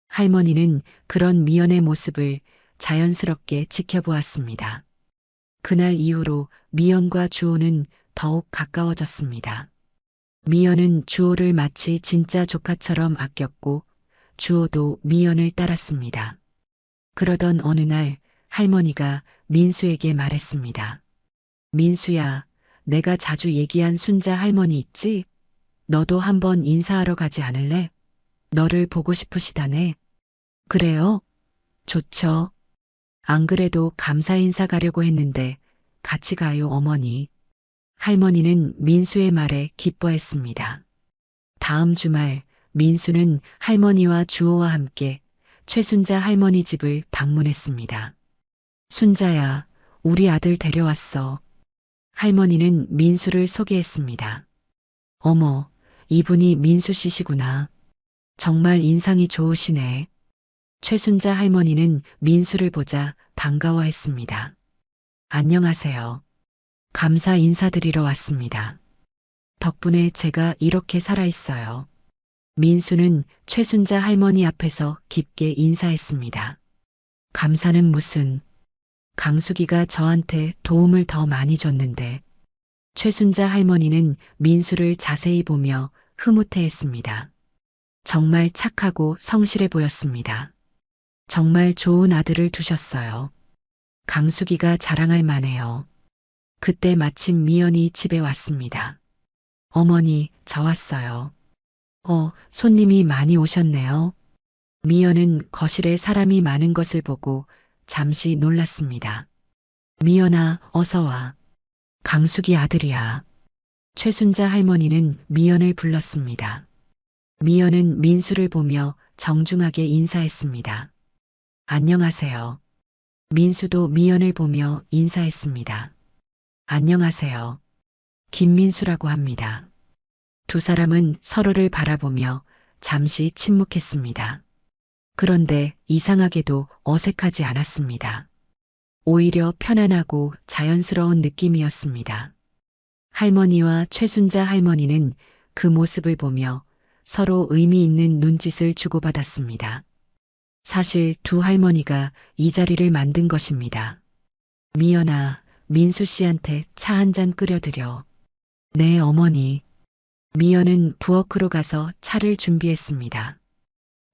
할머니는 그런 미연의 모습을 자연스럽게 지켜보았습니다. 그날 이후로 미연과 주호는 더욱 가까워졌습니다. 미연은 주호를 마치 진짜 조카처럼 아꼈고 주호도 미연을 따랐습니다. 그러던 어느 날 할머니가 민수에게 말했습니다. 민수야, 내가 자주 얘기한 순자 할머니 있지? 너도 한번 인사하러 가지 않을래? 너를 보고 싶으시다네. 그래요? 좋죠. 안 그래도 감사 인사 가려고 했는데 같이 가요, 어머니. 할머니는 민수의 말에 기뻐했습니다. 다음 주말 민수는 할머니와 주호와 함께 최순자 할머니 집을 방문했습니다. 순자야, 우리 아들 데려왔어. 할머니는 민수를 소개했습니다. 어머, 이분이 민수 씨시구나. 정말 인상이 좋으시네. 최순자 할머니는 민수를 보자 반가워했습니다. 안녕하세요. 감사 인사드리러 왔습니다. 덕분에 제가 이렇게 살아있어요. 민수는 최순자 할머니 앞에서 깊게 인사했습니다. 감사는 무슨, 강숙이가 저한테 도움을 더 많이 줬는데. 최순자 할머니는 민수를 자세히 보며 흐뭇해했습니다. 정말 착하고 성실해 보였습니다. 정말 좋은 아들을 두셨어요. 강숙이가 자랑할 만해요. 그때 마침 미연이 집에 왔습니다. 어머니, 저 왔어요. 손님이 많이 오셨네요. 미연은 거실에 사람이 많은 것을 보고 잠시 놀랐습니다. 미연아, 어서 와. 강숙이 아들이야. 최순자 할머니는 미연을 불렀습니다. 미연은 민수를 보며 정중하게 인사했습니다. 안녕하세요. 민수도 미연을 보며 인사했습니다. 안녕하세요. 김민수라고 합니다. 두 사람은 서로를 바라보며 잠시 침묵했습니다. 그런데 이상하게도 어색하지 않았습니다. 오히려 편안하고 자연스러운 느낌이었습니다. 할머니와 최순자 할머니는 그 모습을 보며 서로 의미 있는 눈짓을 주고받았습니다. 사실 두 할머니가 이 자리를 만든 것입니다. 미연아, 민수 씨한테 차 한 잔 끓여드려. 네, 어머니. 미연은 부엌으로 가서 차를 준비했습니다.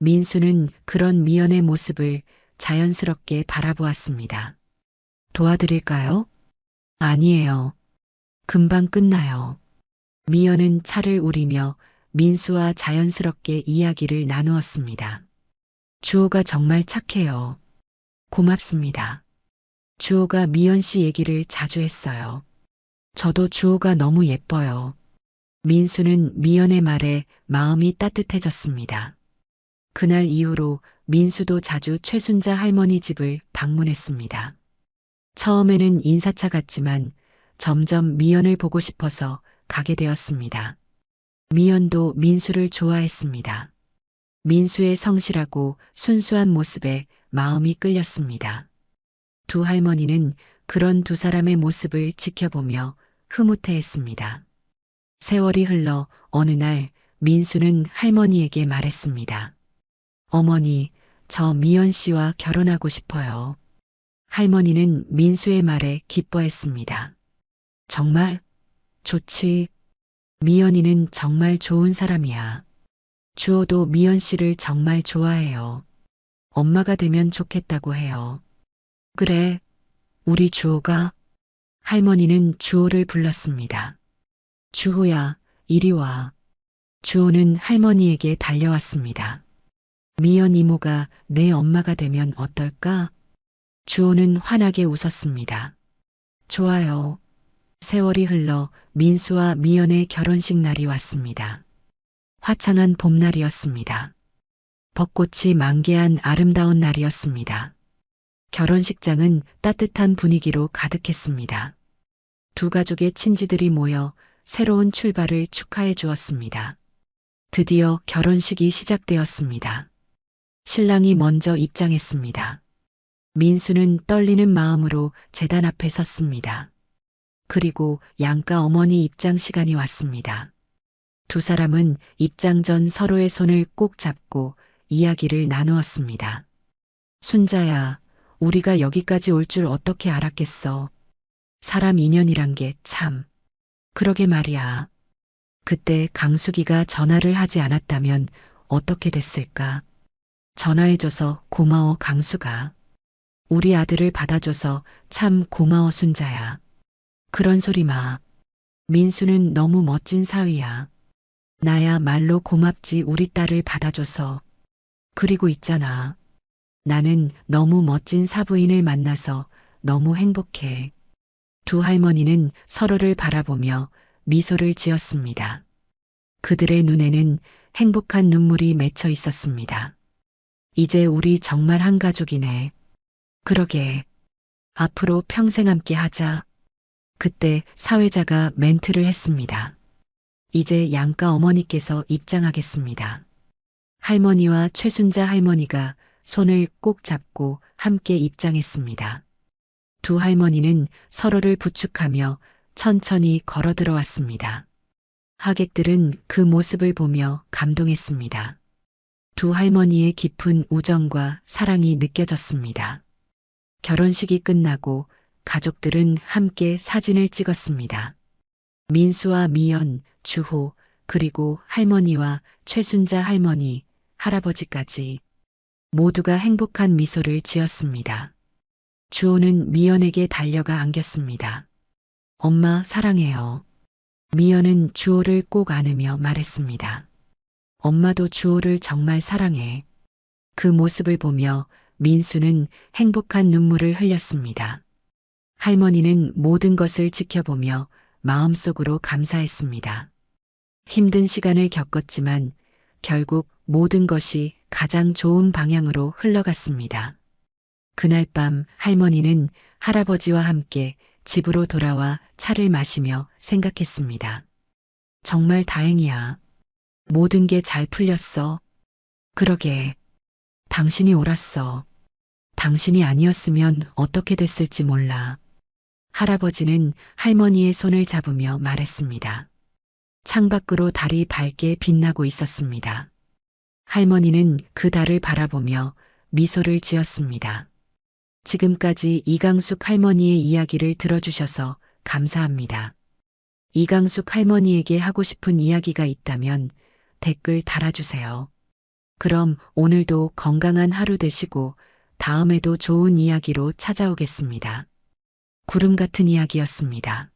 민수는 그런 미연의 모습을 자연스럽게 바라보았습니다. 도와드릴까요? 아니에요. 금방 끝나요. 미연은 차를 우리며 민수와 자연스럽게 이야기를 나누었습니다. 주호가 정말 착해요. 고맙습니다. 주호가 미연 씨 얘기를 자주 했어요. 저도 주호가 너무 예뻐요. 민수는 미연의 말에 마음이 따뜻해졌습니다. 그날 이후로 민수도 자주 최순자 할머니 집을 방문했습니다. 처음에는 인사차 같지만 점점 미연을 보고 싶어서 가게 되었습니다. 미연도 민수를 좋아했습니다. 민수의 성실하고 순수한 모습에 마음이 끌렸습니다. 두 할머니는 그런 두 사람의 모습을 지켜보며 흐뭇해했습니다. 세월이 흘러 어느 날 민수는 할머니에게 말했습니다. 어머니, 저 미연 씨와 결혼하고 싶어요. 할머니는 민수의 말에 기뻐했습니다. 정말? 좋지. 미연이는 정말 좋은 사람이야. 주호도 미연 씨를 정말 좋아해요. 엄마가 되면 좋겠다고 해요. 그래, 우리 주호가? 할머니는 주호를 불렀습니다. 주호야, 이리 와. 주호는 할머니에게 달려왔습니다. 미연 이모가 내 엄마가 되면 어떨까? 주호는 환하게 웃었습니다. 좋아요. 세월이 흘러 민수와 미연의 결혼식 날이 왔습니다. 화창한 봄날이었습니다. 벚꽃이 만개한 아름다운 날이었습니다. 결혼식장은 따뜻한 분위기로 가득했습니다. 두 가족의 친지들이 모여 새로운 출발을 축하해 주었습니다. 드디어 결혼식이 시작되었습니다. 신랑이 먼저 입장했습니다. 민수는 떨리는 마음으로 제단 앞에 섰습니다. 그리고 양가 어머니 입장 시간이 왔습니다. 두 사람은 입장 전 서로의 손을 꼭 잡고 이야기를 나누었습니다. 순자야, 우리가 여기까지 올 줄 어떻게 알았겠어. 사람 인연이란 게 참. 그러게 말이야. 그때 강수기가 전화를 하지 않았다면 어떻게 됐을까? 전화해줘서 고마워, 강수가. 우리 아들을 받아줘서 참 고마워, 순자야. 그런 소리 마. 민수는 너무 멋진 사위야. 나야 말로 고맙지, 우리 딸을 받아줘서. 그리고 있잖아. 나는 너무 멋진 사부인을 만나서 너무 행복해. 두 할머니는 서로를 바라보며 미소를 지었습니다. 그들의 눈에는 행복한 눈물이 맺혀 있었습니다. 이제 우리 정말 한 가족이네. 그러게. 앞으로 평생 함께 하자. 그때 사회자가 멘트를 했습니다. 이제 양가 어머니께서 입장하겠습니다. 할머니와 최순자 할머니가 손을 꼭 잡고 함께 입장했습니다. 두 할머니는 서로를 부축하며 천천히 걸어 들어왔습니다. 하객들은 그 모습을 보며 감동했습니다. 두 할머니의 깊은 우정과 사랑이 느껴졌습니다. 결혼식이 끝나고 가족들은 함께 사진을 찍었습니다. 민수와 미연, 주호, 그리고 할머니와 최순자 할머니, 할아버지까지 모두가 행복한 미소를 지었습니다. 주호는 미연에게 달려가 안겼습니다. 엄마 사랑해요. 미연은 주호를 꼭 안으며 말했습니다. 엄마도 주호를 정말 사랑해. 그 모습을 보며 민수는 행복한 눈물을 흘렸습니다. 할머니는 모든 것을 지켜보며 마음속으로 감사했습니다. 힘든 시간을 겪었지만 결국 모든 것이 가장 좋은 방향으로 흘러갔습니다. 그날 밤 할머니는 할아버지와 함께 집으로 돌아와 차를 마시며 생각했습니다. 정말 다행이야. 모든 게 잘 풀렸어. 그러게. 당신이 옳았어. 당신이 아니었으면 어떻게 됐을지 몰라. 할아버지는 할머니의 손을 잡으며 말했습니다. 창밖으로 달이 밝게 빛나고 있었습니다. 할머니는 그 달을 바라보며 미소를 지었습니다. 지금까지 이강숙 할머니의 이야기를 들어주셔서 감사합니다. 이강숙 할머니에게 하고 싶은 이야기가 있다면 댓글 달아주세요. 그럼 오늘도 건강한 하루 되시고 다음에도 좋은 이야기로 찾아오겠습니다. 구름 같은 이야기였습니다.